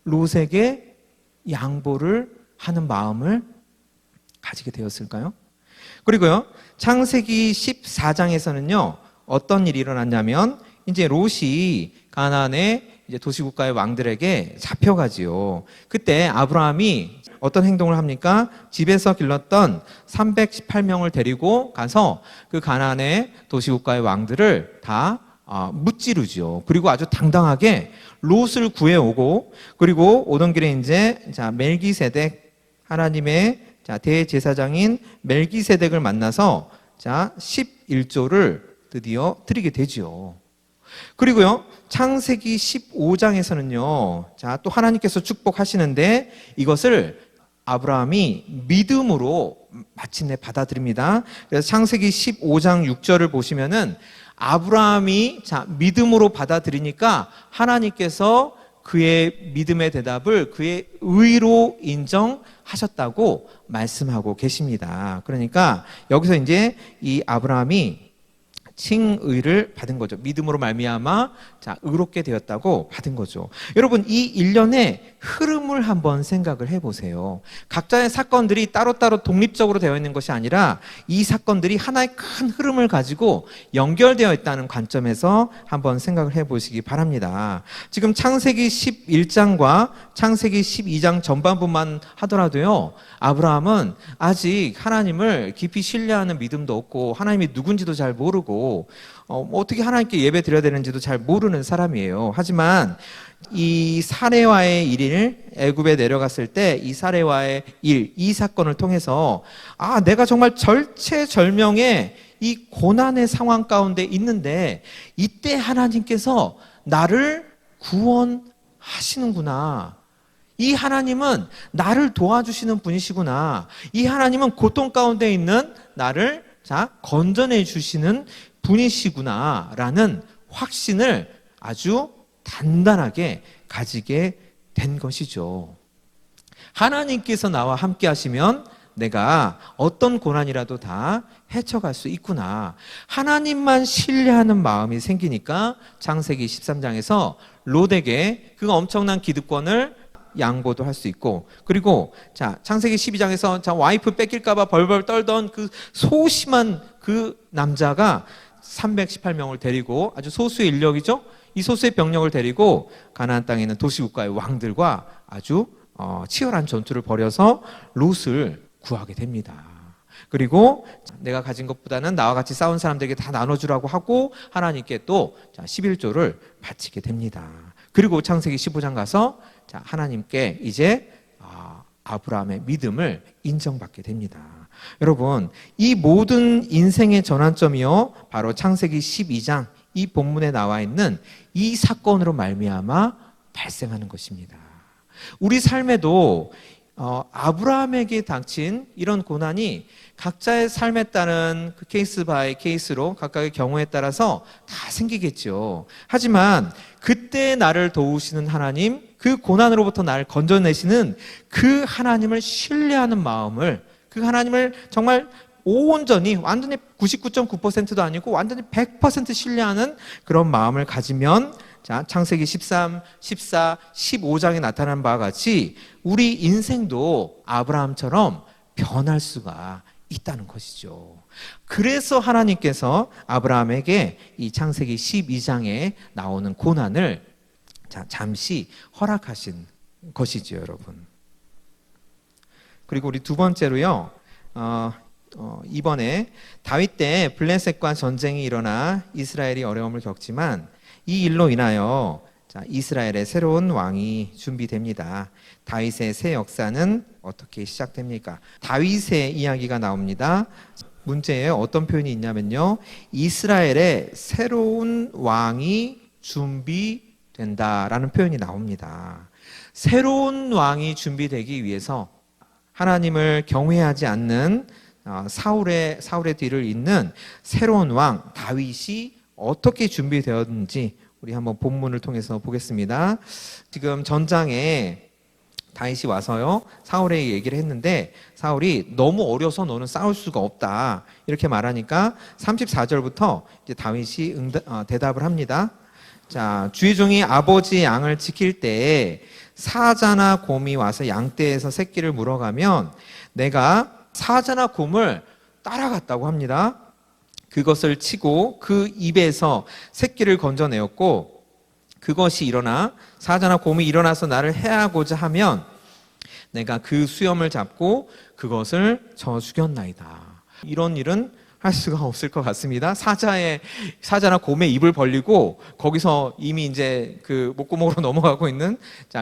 롯에게 양보를 하는 마음을 가지게 되었을까요? 그리고요 창세기 14장에서는요 어떤 일이 일어났냐면 이제 롯이 가나안의 이제 도시국가의 왕들에게 잡혀가지요. 그때 아브라함이 어떤 행동을 합니까? 집에서 길렀던 318명을 데리고 가서 그 가나안의 도시국가의 왕들을 다 무찌르죠. 그리고 아주 당당하게 롯을 구해오고, 그리고 오던 길에 이제 멜기세덱, 하나님의 대제사장인 멜기세덱을 만나서 11조를 드디어 드리게 되지요. 그리고요, 창세기 15장에서는요, 또 하나님께서 축복하시는데 이것을 아브라함이 믿음으로 마침내 받아들입니다. 그래서 창세기 15장 6절을 보시면은 아브라함이 믿음으로 받아들이니까 하나님께서 그의 믿음의 대답을 그의 의로 인정하셨다고 말씀하고 계십니다. 그러니까 여기서 이제 이 아브라함이 칭의를 받은 거죠. 믿음으로 말미암아 의롭게 되었다고 받은 거죠. 여러분, 이 일련의 흐름을 한번 생각을 해보세요. 각자의 사건들이 따로따로 독립적으로 되어 있는 것이 아니라 이 사건들이 하나의 큰 흐름을 가지고 연결되어 있다는 관점에서 한번 생각을 해보시기 바랍니다. 지금 창세기 11장과 창세기 12장 전반부만 하더라도요, 아브라함은 아직 하나님을 깊이 신뢰하는 믿음도 없고 하나님이 누군지도 잘 모르고 어떻게 하나님께 예배 드려야 되는지도 잘 모르는 사람이에요. 하지만 이 사레와의 일을 애굽에 내려갔을 때 이 사레와의 일, 이 사건을 통해서 내가 정말 절체절명의 이 고난의 상황 가운데 있는데 이때 하나님께서 나를 구원하시는구나. 이 하나님은 나를 도와주시는 분이시구나. 이 하나님은 고통 가운데 있는 나를 건져내 주시는 분이시구나 라는 확신을 아주 단단하게 가지게 된 것이죠. 하나님께서 나와 함께 하시면 내가 어떤 고난이라도 다 헤쳐갈 수 있구나. 하나님만 신뢰하는 마음이 생기니까 창세기 13장에서 롯에게 그 엄청난 기득권을 양보도 할 수 있고, 그리고 창세기 12장에서 와이프 뺏길까봐 벌벌 떨던 그 소심한 그 남자가 318명을 데리고, 아주 소수의 인력이죠. 이 소수의 병력을 데리고 가나안 땅에 있는 도시국가의 왕들과 아주 치열한 전투를 벌여서 롯을 구하게 됩니다. 그리고 내가 가진 것보다는 나와 같이 싸운 사람들에게 다 나눠주라고 하고 하나님께 또 11조를 바치게 됩니다. 그리고 창세기 15장 가서 하나님께 이제 아브라함의 믿음을 인정받게 됩니다. 여러분, 이 모든 인생의 전환점이요, 바로 창세기 12장 이 본문에 나와 있는 이 사건으로 말미암아 발생하는 것입니다. 우리 삶에도 아브라함에게 닥친 이런 고난이 각자의 삶에 따른 그 케이스 바이 케이스로 각각의 경우에 따라서 다 생기겠죠. 하지만 그때 나를 도우시는 하나님, 그 고난으로부터 나를 건져내시는 그 하나님을 신뢰하는 마음을, 그 하나님을 정말 온전히, 완전히 99.9%도 아니고 완전히 100% 신뢰하는 그런 마음을 가지면 창세기 13, 14, 15장에 나타난 바와 같이 우리 인생도 아브라함처럼 변할 수가 있다는 것이죠. 그래서 하나님께서 아브라함에게 이 창세기 12장에 나오는 고난을 잠시 허락하신 것이죠, 여러분. 그리고 우리 두 번째로요, 이번에 다윗 때 블레셋과 전쟁이 일어나 이스라엘이 어려움을 겪지만 이 일로 인하여 이스라엘의 새로운 왕이 준비됩니다. 다윗의 새 역사는 어떻게 시작됩니까? 다윗의 이야기가 나옵니다. 문제에 어떤 표현이 있냐면요, 이스라엘의 새로운 왕이 준비된다라는 표현이 나옵니다. 새로운 왕이 준비되기 위해서 하나님을 경외하지 않는 사울의 뒤를 잇는 새로운 왕 다윗이 어떻게 준비되었는지 우리 한번 본문을 통해서 보겠습니다. 지금 전장에 다윗이 와서요, 사울에게 얘기를 했는데 사울이 너무 어려서 너는 싸울 수가 없다 이렇게 말하니까 34절부터 이제 다윗이 대답을 합니다. 주의 종이 아버지의 양을 지킬 때에 사자나 곰이 와서 양떼에서 새끼를 물어가면 내가 사자나 곰을 따라갔다고 합니다. 그것을 치고 그 입에서 새끼를 건져내었고 그것이 일어나 사자나 곰이 일어나서 나를 해하고자 하면 내가 그 수염을 잡고 그것을 쳐 죽였나이다. 이런 일은 할 수가 없을 것 같습니다. 사자나 곰의 입을 벌리고 거기서 이미 이제 그 목구멍으로 넘어가고 있는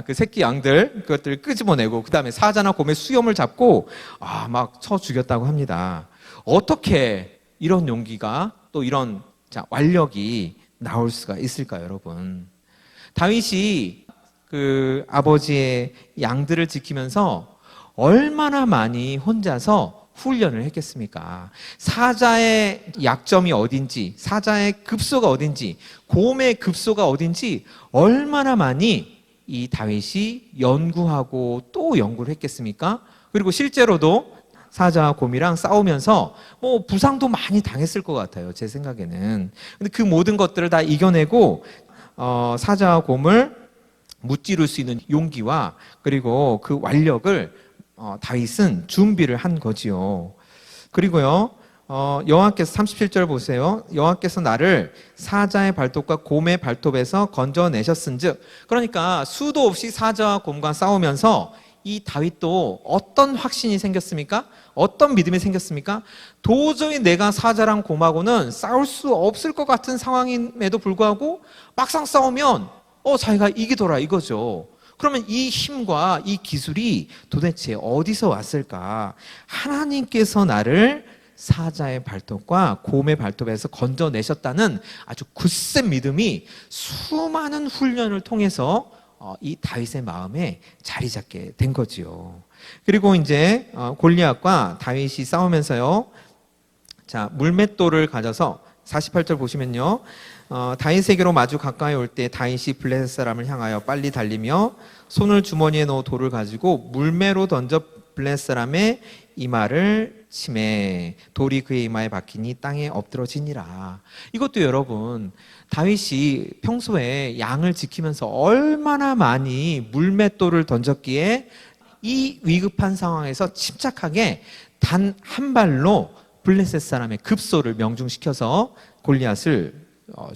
그 새끼 양들 그것들을 끄집어내고 그 다음에 사자나 곰의 수염을 잡고 막 쳐 죽였다고 합니다. 어떻게 이런 용기가 또 이런 완력이 나올 수가 있을까요, 여러분? 다윗이 그 아버지의 양들을 지키면서 얼마나 많이 혼자서 훈련을 했겠습니까? 사자의 약점이 어딘지, 사자의 급소가 어딘지, 곰의 급소가 어딘지 얼마나 많이 이 다윗이 연구하고 또 연구를 했겠습니까? 그리고 실제로도 사자와 곰이랑 싸우면서 부상도 많이 당했을 것 같아요, 제 생각에는. 근데 그 모든 것들을 다 이겨내고 사자와 곰을 무찌를 수 있는 용기와 그리고 그 완력을 다윗은 준비를 한 거지요. 그리고요, 여호와께서 37절 보세요. 여호와께서 나를 사자의 발톱과 곰의 발톱에서 건져내셨은즉, 그러니까 수도 없이 사자와 곰과 싸우면서 이 다윗도 어떤 확신이 생겼습니까? 어떤 믿음이 생겼습니까? 도저히 내가 사자랑 곰하고는 싸울 수 없을 것 같은 상황임에도 불구하고 막상 싸우면 자기가 이기더라 이거죠. 그러면 이 힘과 이 기술이 도대체 어디서 왔을까? 하나님께서 나를 사자의 발톱과 곰의 발톱에서 건져내셨다는 아주 굳센 믿음이 수많은 훈련을 통해서 이 다윗의 마음에 자리 잡게 된 거지요. 그리고 이제 골리앗과 다윗이 싸우면서요, 물맷돌을 가져서 48절 보시면요, 다윗에게로 마주 가까이 올 때 다윗이 블레셋 사람을 향하여 빨리 달리며 손을 주머니에 넣어 돌을 가지고 물매로 던져 블레셋 사람의 이마를 치매 돌이 그의 이마에 박히니 땅에 엎드러지니라. 이것도 여러분, 다윗이 평소에 양을 지키면서 얼마나 많이 물맷돌을 던졌기에 이 위급한 상황에서 침착하게 단 한 발로 블레셋 사람의 급소를 명중시켜서 골리앗을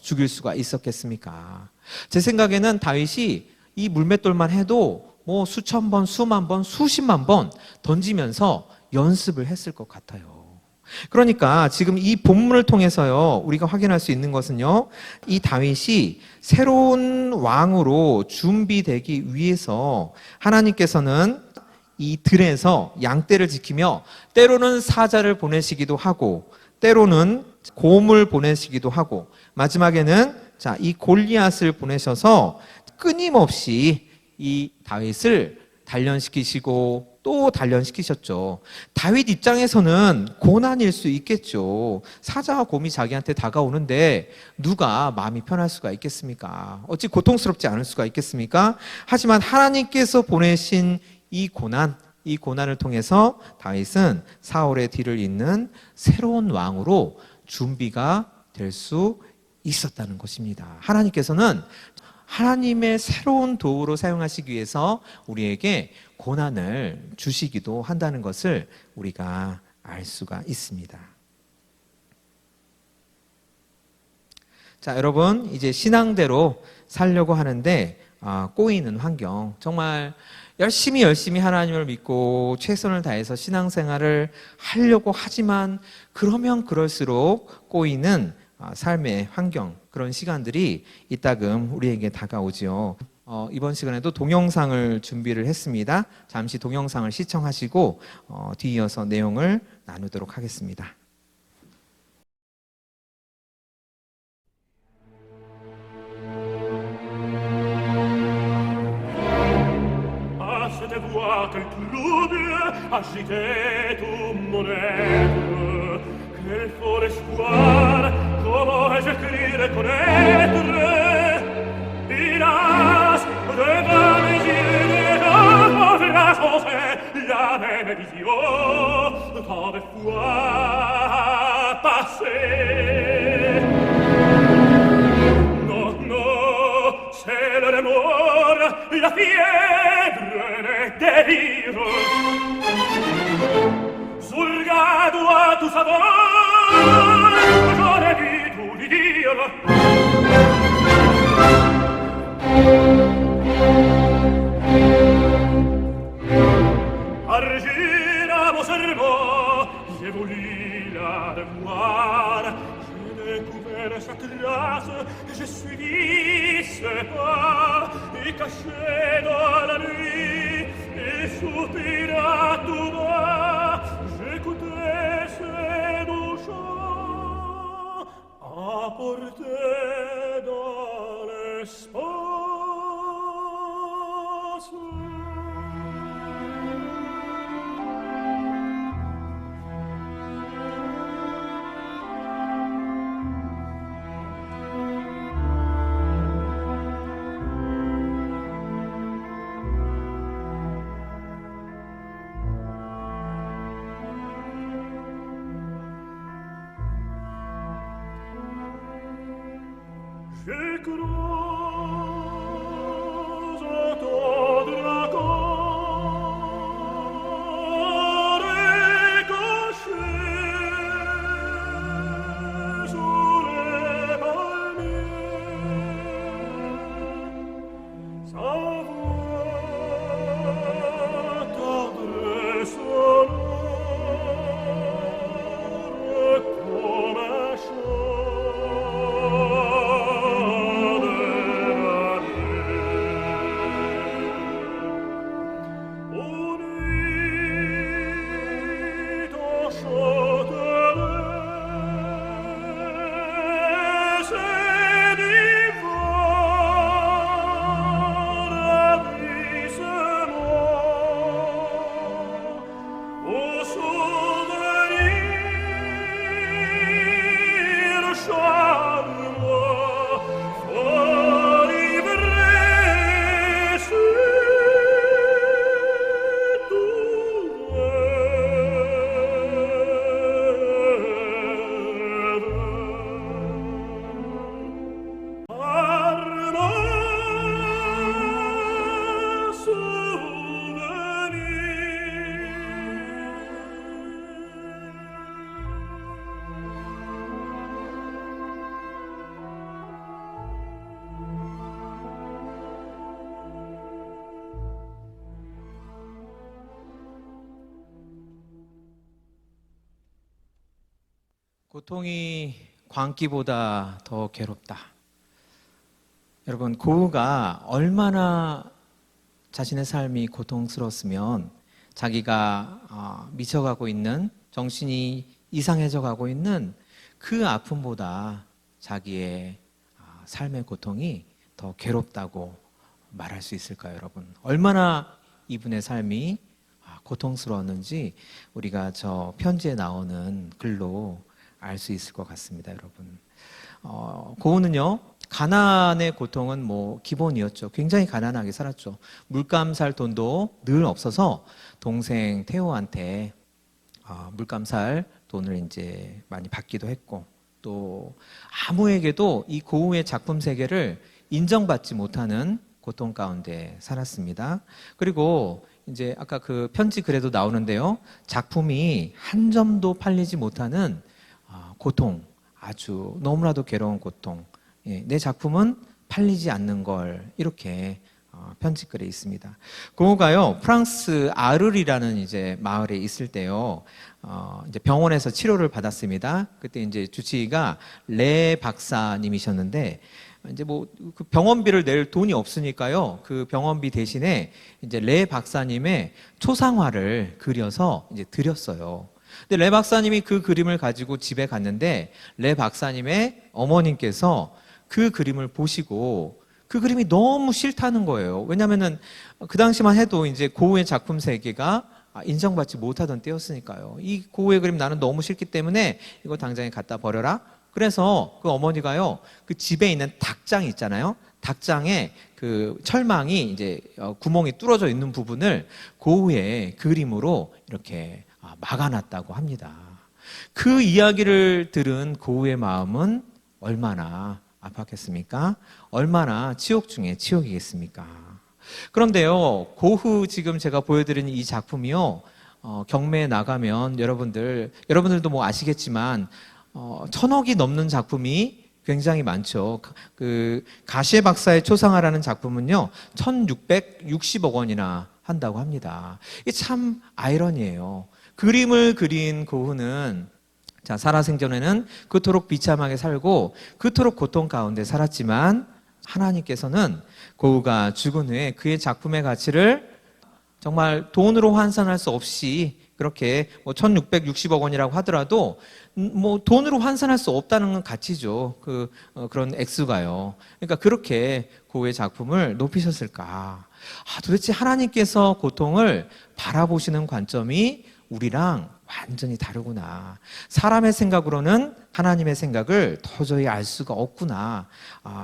죽일 수가 있었겠습니까? 제 생각에는 다윗이 이 물맷돌만 해도 수천 번, 수만 번, 수십만 번 던지면서 연습을 했을 것 같아요. 그러니까 지금 이 본문을 통해서요, 우리가 확인할 수 있는 것은요, 이 다윗이 새로운 왕으로 준비되기 위해서 하나님께서는 이 들에서 양떼를 지키며 때로는 사자를 보내시기도 하고 때로는 곰을 보내시기도 하고 마지막에는 이 골리앗을 보내셔서 끊임없이 이 다윗을 단련시키시고 또 단련시키셨죠. 다윗 입장에서는 고난일 수 있겠죠. 사자와 곰이 자기한테 다가오는데 누가 마음이 편할 수가 있겠습니까? 어찌 고통스럽지 않을 수가 있겠습니까? 하지만 하나님께서 보내신 이 고난을 통해서 다윗은 사울의 뒤를 잇는 새로운 왕으로 준비가 될 수 있었다는 것입니다. 하나님께서는 하나님의 새로운 도구로 사용하시기 위해서 우리에게 고난을 주시기도 한다는 것을 우리가 알 수가 있습니다. 여러분, 이제 신앙대로 살려고 하는데 꼬이는 환경, 정말 열심히 하나님을 믿고 최선을 다해서 신앙생활을 하려고 하지만 그러면 그럴수록 꼬이는 삶의 환경, 그런 시간들이 이따금 우리에게 다가오지요. 이번 시간에도 동영상을 준비를 했습니다. 잠시 동영상을 시청하시고 뒤이어서 내용을 나누도록 하겠습니다. Quel trouble agité tout mon être. Quel fort espoir, comment ai-je cru reconnaître? Hélas, devant mes yeux déjà la chance, la même vision, tant de fois passée. Non, non, c'est le remords, la fièvre, le délire. Sul gado a tu savore, Argila mon cerveau, j'ai voulu la revoir. J'ai découvert sa trace, et je suivi ses pas, et caché dans la nuit, et soupira tout bas. J'écoutais ses doux chants, apportés dans l'espace. Je crois entendre encore écorcher sous les palmiers sa voix tendre et sonore comme un chant. 고통이 광기보다 더 괴롭다. 여러분, 고우가 얼마나 자신의 삶이 고통스러웠으면 자기가 미쳐가고 있는, 정신이 이상해져 가고 있는 그 아픔보다 자기의 삶의 고통이 더 괴롭다고 말할 수 있을까요, 여러분? 얼마나 이분의 삶이 고통스러웠는지 우리가 저 편지에 나오는 글로 알 수 있을 것 같습니다, 여러분. 고우는요, 가난의 고통은 뭐 기본이었죠. 굉장히 가난하게 살았죠. 물감 살 돈도 늘 없어서 동생 태호한테 물감 살 돈을 이제 많이 받기도 했고, 또 아무에게도 이 고우의 작품 세계를 인정받지 못하는 고통 가운데 살았습니다. 그리고 이제 아까 그 편지 글에도 나오는데요, 작품이 한 점도 팔리지 못하는 고통, 아주 너무나도 괴로운 고통. 내 작품은 팔리지 않는 걸, 이렇게 편지글에 있습니다. 고우가요, 프랑스 아르이라는 이제 마을에 있을 때요, 이제 병원에서 치료를 받았습니다. 그때 이제 주치의가 레 박사님이셨는데, 이제 뭐 그 병원비를 낼 돈이 없으니까요, 그 병원비 대신에 이제 레 박사님의 초상화를 그려서 이제 드렸어요. 근데 레 박사님이 그 그림을 가지고 집에 갔는데, 레 박사님의 어머님께서 그 그림을 보시고 그 그림이 너무 싫다는 거예요. 왜냐하면은 그 당시만 해도 이제 고우의 작품 세계가 인정받지 못하던 때였으니까요. 이 고우의 그림 나는 너무 싫기 때문에 이거 당장에 갖다 버려라. 그래서 그 어머니가요, 그 집에 있는 닭장 있잖아요. 닭장에 그 철망이 이제 구멍이 뚫어져 있는 부분을 고우의 그림으로 이렇게 막아놨다고 합니다. 그 이야기를 들은 고우의 마음은 얼마나 아팠겠습니까? 얼마나 치욕 중에 치욕이겠습니까? 그런데요, 고흐 지금 제가 보여드리는 이 작품이요, 경매에 나가면 여러분들도 뭐 아시겠지만 1,000억이 넘는 작품이 굉장히 많죠. 그 가시에 박사의 초상화라는 작품은요 1660억 원이나 한다고 합니다. 이게 참 아이러니예요. 그림을 그린 고흐는 자, 살아생전에는 그토록 비참하게 살고 그토록 고통 가운데 살았지만 하나님께서는 고흐가 죽은 후에 그의 작품의 가치를 정말 돈으로 환산할 수 없이 그렇게 뭐 1660억 원이라고 하더라도 뭐 돈으로 환산할 수 없다는 가치죠. 그런 액수가요. 그러니까 그렇게 고흐의 작품을 높이셨을까? 도대체 하나님께서 고통을 바라보시는 관점이 우리랑 완전히 다르구나. 사람의 생각으로는 하나님의 생각을 도저히 알 수가 없구나.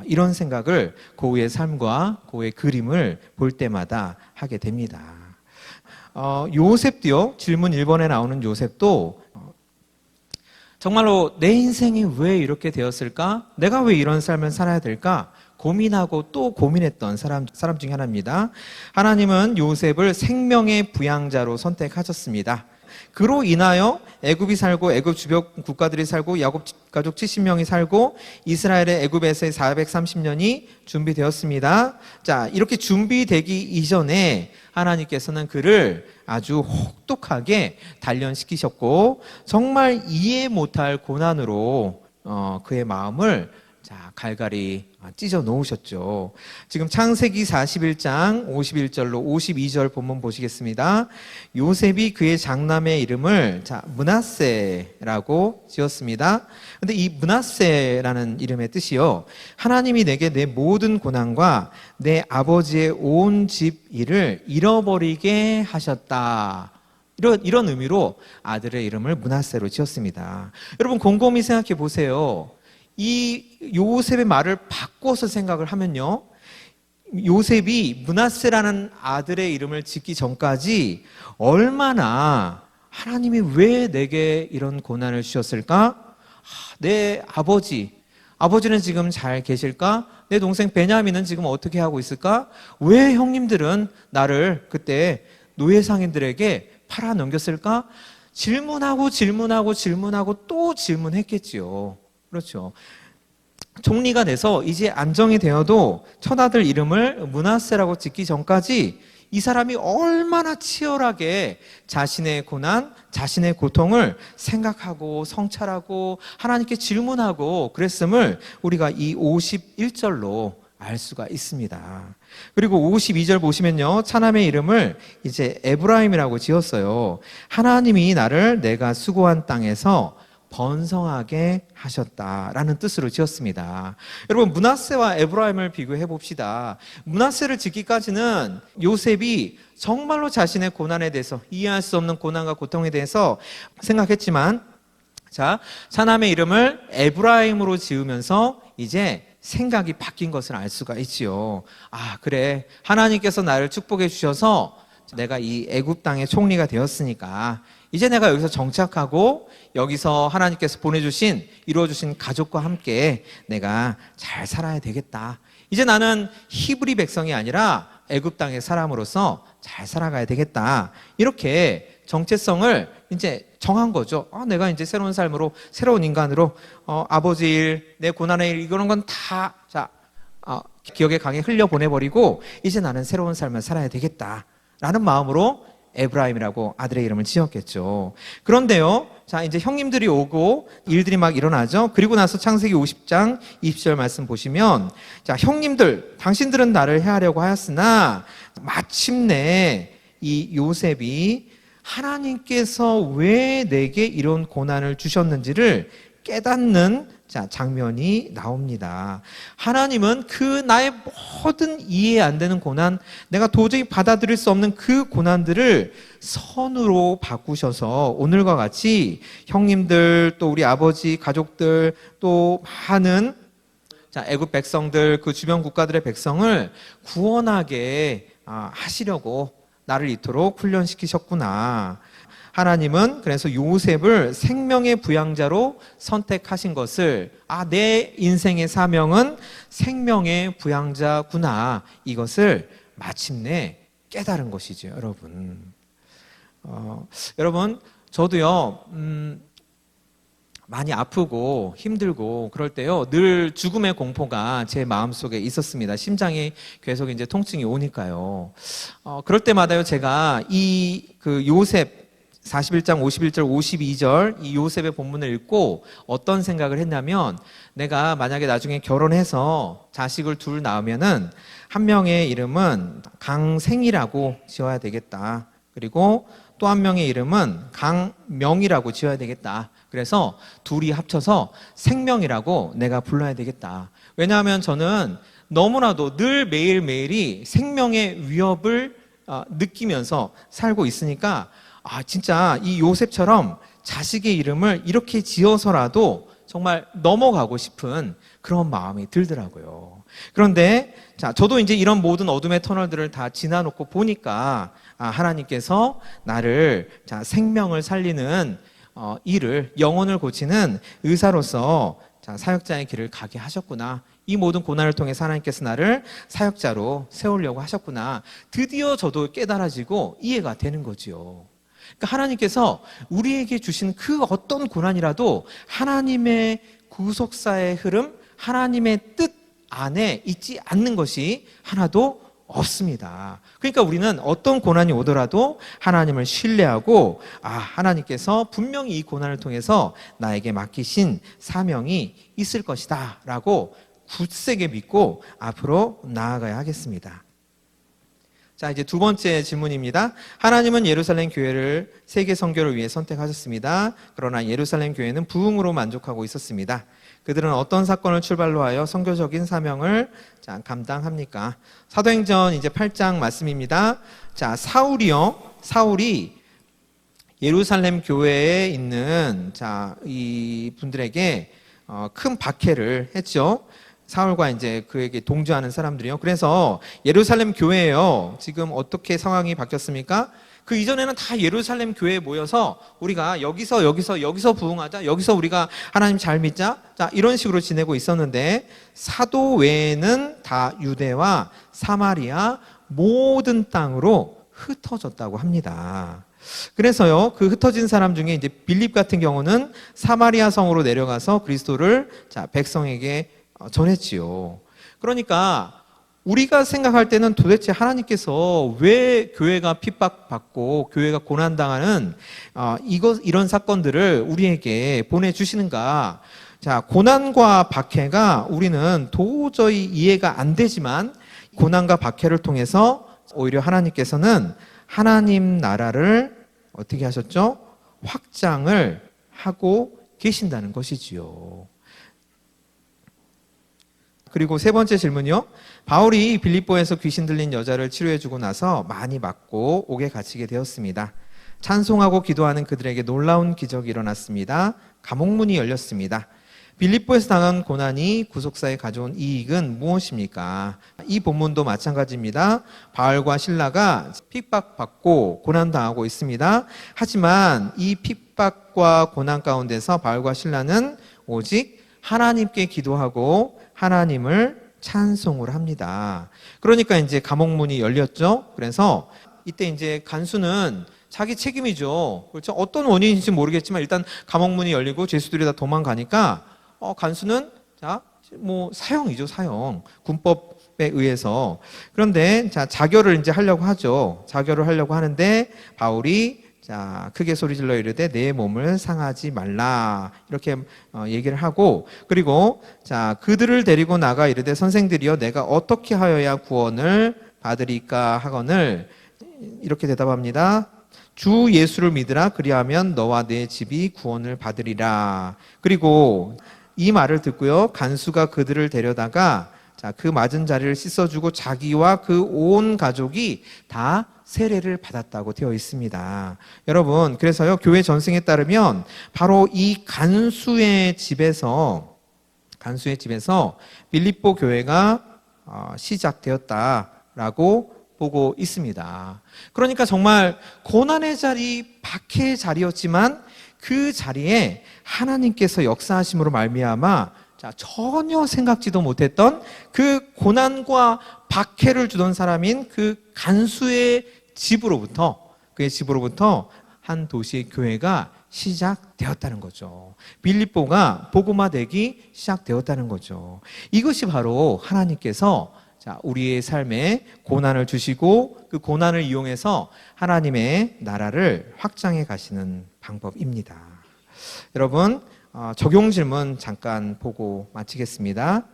이런 생각을 고흐의 삶과 고흐의 그림을 볼 때마다 하게 됩니다. 요셉도요, 질문 1번에 나오는 요셉도 정말로 내 인생이 왜 이렇게 되었을까? 내가 왜 이런 삶을 살아야 될까? 고민하고 또 고민했던 사람 중에 하나입니다. 하나님은 요셉을 생명의 부양자로 선택하셨습니다. 그로 인하여 애굽이 살고 애굽 주변 국가들이 살고 야곱 가족 70명이 살고 이스라엘의 애굽에서의 430년이 준비되었습니다. 자, 이렇게 준비되기 이전에 하나님께서는 그를 아주 혹독하게 단련시키셨고 정말 이해 못할 고난으로 그의 마음을 갈갈이 찢어 놓으셨죠. 지금 창세기 41장 51절로 52절 본문 보시겠습니다. 요셉이 그의 장남의 이름을 므낫세라고 지었습니다. 근데 이 므낫세라는 이름의 뜻이요, 하나님이 내게 내 모든 고난과 내 아버지의 온 집 일을 잃어버리게 하셨다. 이런 의미로 아들의 이름을 므낫세로 지었습니다. 여러분 곰곰이 생각해 보세요. 이 요셉의 말을 바꿔서 생각을 하면요, 요셉이 므낫세라는 아들의 이름을 짓기 전까지 얼마나 하나님이 왜 내게 이런 고난을 주셨을까? 내 아버지는 지금 잘 계실까? 내 동생 베냐민은 지금 어떻게 하고 있을까? 왜 형님들은 나를 그때 노예상인들에게 팔아 넘겼을까? 질문하고 또 질문했겠지요. 그렇죠. 총리가 돼서 이제 안정이 되어도 첫아들 이름을 므낫세라고 짓기 전까지 이 사람이 얼마나 치열하게 자신의 고난, 자신의 고통을 생각하고 성찰하고 하나님께 질문하고 그랬음을 우리가 이 51절로 알 수가 있습니다. 그리고 52절 보시면요, 차남의 이름을 이제 에브라임이라고 지었어요. 하나님이 나를 내가 수고한 땅에서 번성하게 하셨다라는 뜻으로 지었습니다. 여러분 므낫세와 에브라임을 비교해 봅시다. 므낫세를 짓기까지는 요셉이 정말로 자신의 고난에 대해서, 이해할 수 없는 고난과 고통에 대해서 생각했지만, 차남의 이름을 에브라임으로 지으면서 이제 생각이 바뀐 것을 알 수가 있지요. 그래, 하나님께서 나를 축복해 주셔서 내가 이 애굽 땅의 총리가 되었으니까 이제 내가 여기서 정착하고 여기서 하나님께서 이루어주신 가족과 함께 내가 잘 살아야 되겠다. 이제 나는 히브리 백성이 아니라 애굽 땅의 사람으로서 잘 살아가야 되겠다. 이렇게 정체성을 이제 정한 거죠. 내가 이제 새로운 삶으로, 새로운 인간으로 아버지 일, 내 고난의 일, 이런 건 다 기억의 강에 흘려보내버리고 이제 나는 새로운 삶을 살아야 되겠다 라는 마음으로 에브라임이라고 아들의 이름을 지었겠죠. 그런데요, 이제 형님들이 오고 일들이 막 일어나죠. 그리고 나서 창세기 50장 20절 말씀 보시면, 형님들, 당신들은 나를 해하려고 하였으나 마침내 이 요셉이 하나님께서 왜 내게 이런 고난을 주셨는지를 깨닫는 장면이 나옵니다. 하나님은 그 나의 모든 이해 안 되는 고난, 내가 도저히 받아들일 수 없는 그 고난들을 선으로 바꾸셔서 오늘과 같이 형님들, 또 우리 아버지, 가족들, 또 많은 애굽 백성들, 그 주변 국가들의 백성을 구원하게 하시려고 나를 이토록 훈련시키셨구나. 하나님은 그래서 요셉을 생명의 부양자로 선택하신 것을, 내 인생의 사명은 생명의 부양자구나, 이것을 마침내 깨달은 것이죠, 여러분. 여러분, 저도요, 많이 아프고 힘들고 그럴 때요, 늘 죽음의 공포가 제 마음속에 있었습니다. 심장이 계속 이제 통증이 오니까요. 그럴 때마다요, 제가 그 요셉 41장 51절 52절 이 요셉의 본문을 읽고 어떤 생각을 했냐면, 내가 만약에 나중에 결혼해서 자식을 둘 낳으면은 한 명의 이름은 강생이라고 지어야 되겠다. 그리고 또 한 명의 이름은 강명이라고 지어야 되겠다. 그래서 둘이 합쳐서 생명이라고 내가 불러야 되겠다. 왜냐하면 저는 너무나도 늘 매일매일이 생명의 위협을 느끼면서 살고 있으니까, 진짜 이 요셉처럼 자식의 이름을 이렇게 지어서라도 정말 넘어가고 싶은 그런 마음이 들더라고요. 그런데 저도 이제 이런 모든 어둠의 터널들을 다 지나놓고 보니까 하나님께서 나를 생명을 살리는 일을, 영혼을 고치는 의사로서 사역자의 길을 가게 하셨구나. 이 모든 고난을 통해서 하나님께서 나를 사역자로 세우려고 하셨구나. 드디어 저도 깨달아지고 이해가 되는 거지요. 그러니까 하나님께서 우리에게 주신 그 어떤 고난이라도 하나님의 구속사의 흐름, 하나님의 뜻 안에 있지 않는 것이 하나도 없습니다. 그러니까 우리는 어떤 고난이 오더라도 하나님을 신뢰하고, 하나님께서 분명히 이 고난을 통해서 나에게 맡기신 사명이 있을 것이다 라고 굳세게 믿고 앞으로 나아가야 하겠습니다. 자, 이제 두 번째 질문입니다. 하나님은 예루살렘 교회를 세계 선교를 위해 선택하셨습니다. 그러나 예루살렘 교회는 부흥으로 만족하고 있었습니다. 그들은 어떤 사건을 출발로 하여 선교적인 사명을 감당합니까? 사도행전 이제 8장 말씀입니다. 자, 사울이 예루살렘 교회에 있는 이 분들에게 큰 박해를 했죠. 사울과 이제 그에게 동조하는 사람들이요. 그래서 예루살렘 교회예요. 지금 어떻게 상황이 바뀌었습니까? 그 이전에는 다 예루살렘 교회에 모여서 우리가 여기서 부흥하자, 여기서 우리가 하나님 잘 믿자, 이런 식으로 지내고 있었는데, 사도 외에는 다 유대와 사마리아 모든 땅으로 흩어졌다고 합니다. 그래서요, 그 흩어진 사람 중에 이제 빌립 같은 경우는 사마리아 성으로 내려가서 그리스도를 백성에게 전했지요. 그러니까 우리가 생각할 때는 도대체 하나님께서 왜 교회가 핍박받고 교회가 고난당하는 이런 사건들을 우리에게 보내주시는가? 고난과 박해가 우리는 도저히 이해가 안 되지만, 고난과 박해를 통해서 오히려 하나님께서는 하나님 나라를 어떻게 하셨죠? 확장을 하고 계신다는 것이지요. 그리고 세 번째 질문이요. 바울이 빌립보에서 귀신 들린 여자를 치료해주고 나서 많이 맞고 옥에 갇히게 되었습니다. 찬송하고 기도하는 그들에게 놀라운 기적이 일어났습니다. 감옥문이 열렸습니다. 빌립보에서 당한 고난이 구속사에 가져온 이익은 무엇입니까? 이 본문도 마찬가지입니다. 바울과 실라가 핍박받고 고난당하고 있습니다. 하지만 이 핍박과 고난 가운데서 바울과 실라는 오직 하나님께 기도하고 하나님을 찬송을 합니다. 그러니까 이제 감옥문이 열렸죠. 그래서 이때 이제 간수는 자기 책임이죠. 그렇죠? 어떤 원인인지 모르겠지만 일단 감옥문이 열리고 죄수들이 다 도망가니까 간수는 사형이죠, 사형. 군법에 의해서. 그런데 자결을 이제 하려고 하죠. 자결을 하려고 하는데 바울이 크게 소리질러 이르되 내 몸을 상하지 말라, 이렇게 얘기를 하고, 그리고 그들을 데리고 나가 이르되 선생들이여 내가 어떻게 하여야 구원을 받으리까 하거늘 이렇게 대답합니다. 주 예수를 믿으라, 그리하면 너와 내 집이 구원을 받으리라. 그리고 이 말을 듣고요, 간수가 그들을 데려다가 그 맞은 자리를 씻어주고 자기와 그 온 가족이 다 세례를 받았다고 되어 있습니다. 여러분, 그래서요, 교회 전승에 따르면 바로 이 간수의 집에서 빌립보 교회가 시작되었다라고 보고 있습니다. 그러니까 정말 고난의 자리, 박해의 자리였지만 그 자리에 하나님께서 역사하심으로 말미암아 전혀 생각지도 못했던 그 고난과 박해를 주던 사람인 그 간수의 집으로부터, 그의 집으로부터 한 도시의 교회가 시작되었다는 거죠. 빌립보가 복음화되기 시작되었다는 거죠. 이것이 바로 하나님께서 우리의 삶에 고난을 주시고 그 고난을 이용해서 하나님의 나라를 확장해 가시는 방법입니다. 여러분, 적용 질문 잠깐 보고 마치겠습니다.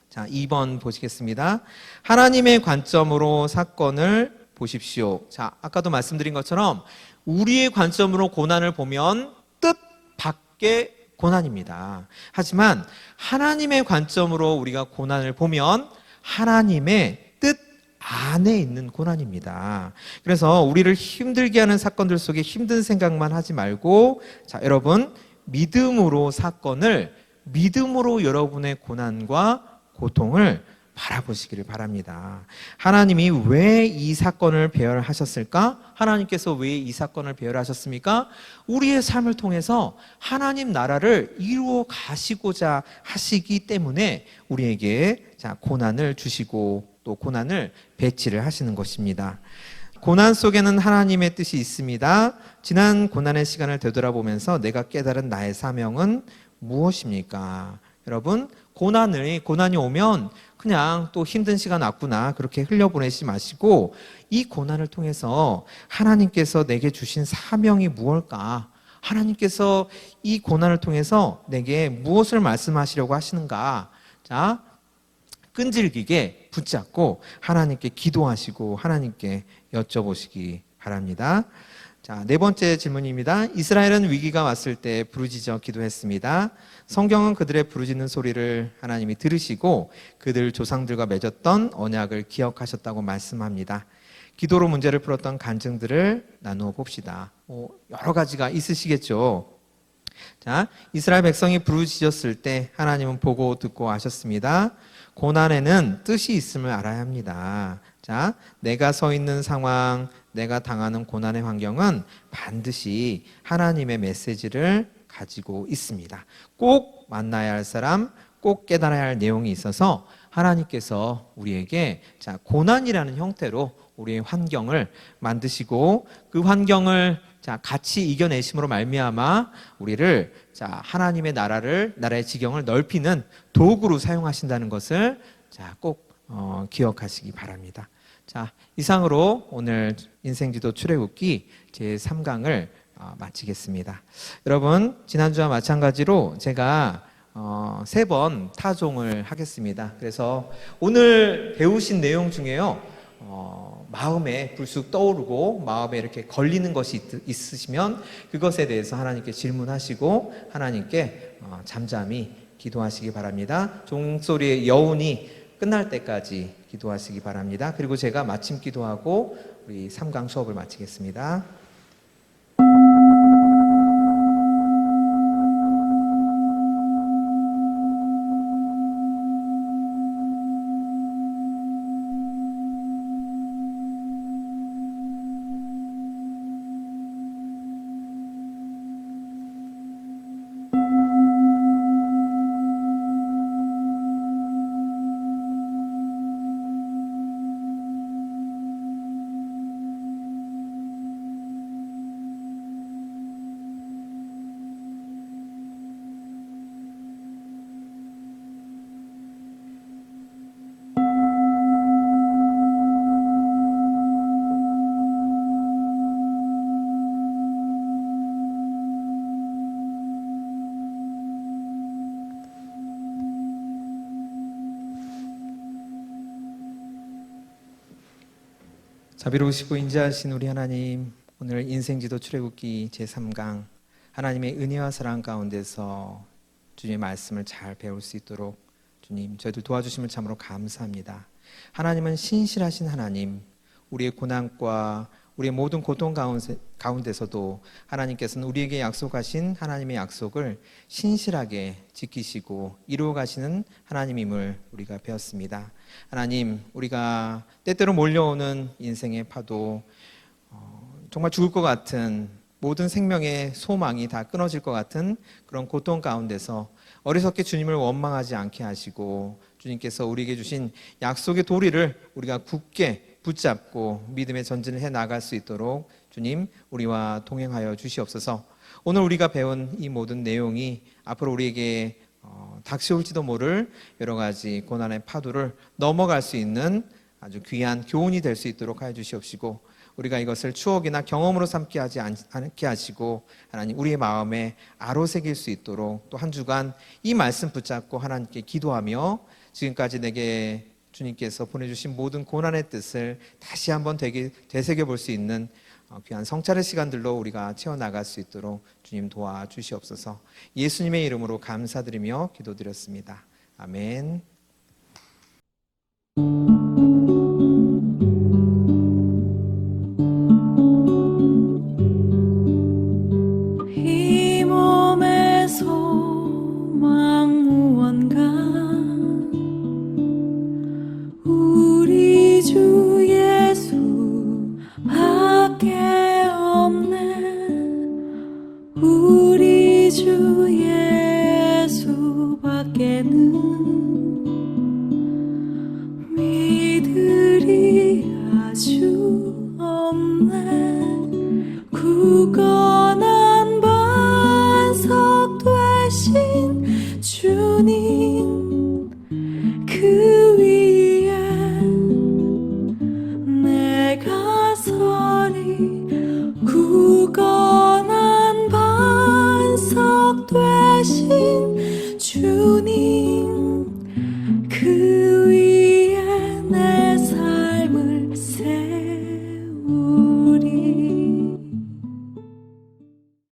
자, 2번 보시겠습니다. 하나님의 관점으로 사건을 보십시오. 자, 아까도 말씀드린 것처럼 우리의 관점으로 고난을 보면 뜻 밖의 고난입니다. 하지만 하나님의 관점으로 우리가 고난을 보면 하나님의 뜻 안에 있는 고난입니다. 그래서 우리를 힘들게 하는 사건들 속에 힘든 생각만 하지 말고, 자, 여러분, 믿음으로 사건을, 믿음으로 여러분의 고난과 고통을 바라보시기를 바랍니다. 하나님이 왜 이 사건을 배열하셨을까? 하나님께서 왜 이 사건을 배열하셨습니까? 우리의 삶을 통해서 하나님 나라를 이루어 가시고자 하시기 때문에 우리에게 고난을 주시고 또 고난을 배치를 하시는 것입니다. 고난 속에는 하나님의 뜻이 있습니다. 지난 고난의 시간을 되돌아보면서 내가 깨달은 나의 사명은 무엇입니까? 여러분, 고난이 오면 그냥 또 힘든 시간 왔구나 그렇게 흘려보내지 마시고 이 고난을 통해서 하나님께서 내게 주신 사명이 무엇일까? 하나님께서 이 고난을 통해서 내게 무엇을 말씀하시려고 하시는가? 자, 끈질기게 붙잡고 하나님께 기도하시고 하나님께 여쭤보시기 바랍니다. 자, 네 번째 질문입니다. 이스라엘은 위기가 왔을 때 부르짖어 기도했습니다. 성경은 그들의 부르짖는 소리를 하나님이 들으시고 그들 조상들과 맺었던 언약을 기억하셨다고 말씀합니다. 기도로 문제를 풀었던 간증들을 나누어 봅시다. 여러 가지가 있으시겠죠. 자, 이스라엘 백성이 부르짖었을 때 하나님은 보고 듣고 아셨습니다. 고난에는 뜻이 있음을 알아야 합니다. 자, 내가 서 있는 상황, 내가 당하는 고난의 환경은 반드시 하나님의 메시지를 가지고 있습니다. 꼭 만나야 할 사람, 꼭 깨달아야 할 내용이 있어서 하나님께서 우리에게 고난이라는 형태로 우리의 환경을 만드시고 그 환경을 같이 이겨내심으로 말미암아 우리를 하나님의 나라의 지경을 넓히는 도구로 사용하신다는 것을 꼭 기억하시기 바랍니다. 자, 이상으로 오늘 인생지도 출애굽기 제3강을 마치겠습니다. 여러분, 지난주와 마찬가지로 제가 3번 타종을 하겠습니다. 그래서 오늘 배우신 내용 중에요, 마음에 불쑥 떠오르고 마음에 이렇게 걸리는 것이 있으시면 그것에 대해서 하나님께 질문하시고 하나님께 잠잠히 기도하시기 바랍니다. 종소리의 여운이 끝날 때까지 기도하시기 바랍니다. 그리고 제가 마침 기도하고 우리 3강 수업을 마치겠습니다. 자비로우시고 인자하신 우리 하나님, 오늘 인생지도 출애굽기 제3강 하나님의 은혜와 사랑 가운데서 주님의 말씀을 잘 배울 수 있도록 주님 저희들 도와주심을 참으로 감사합니다. 하나님은 신실하신 하나님, 우리의 고난과 우리의 모든 고통 가운데서도 하나님께서는 우리에게 약속하신 하나님의 약속을 신실하게 지키시고 이루어 가시는 하나님임을 우리가 배웠습니다. 하나님, 우리가 때때로 몰려오는 인생의 파도, 정말 죽을 것 같은 모든 생명의 소망이 다 끊어질 것 같은 그런 고통 가운데서 어리석게 주님을 원망하지 않게 하시고 주님께서 우리에게 주신 약속의 도리를 우리가 굳게 붙잡고 믿음의 전진을 해 나갈 수 있도록 주님 우리와 동행하여 주시옵소서. 오늘 우리가 배운 이 모든 내용이 앞으로 우리에게 닥쳐올지도 모를 여러 가지 고난의 파도를 넘어갈 수 있는 아주 귀한 교훈이 될 수 있도록 하여 주시옵시고, 우리가 이것을 추억이나 경험으로 삼게 하지 않게 하시고, 하나님 우리의 마음에 아로새길 수 있도록 또 한 주간 이 말씀 붙잡고 하나님께 기도하며 지금까지 내게 주님께서 보내주신 모든 고난의 뜻을 다시 한번 되새겨 볼 수 있는 귀한 성찰의 시간들로 우리가 채워나갈 수 있도록 주님 도와주시옵소서. 예수님의 이름으로 감사드리며 기도드렸습니다. 아멘. 이 몸의 소망 무언가 우리 주 예수 밖에 없네. 우리 주 예수 밖에는 믿으리 아주 없네. 굳건한 반석 되신 주님 그 위에 내가 서리. 굳건한 반석 되신 주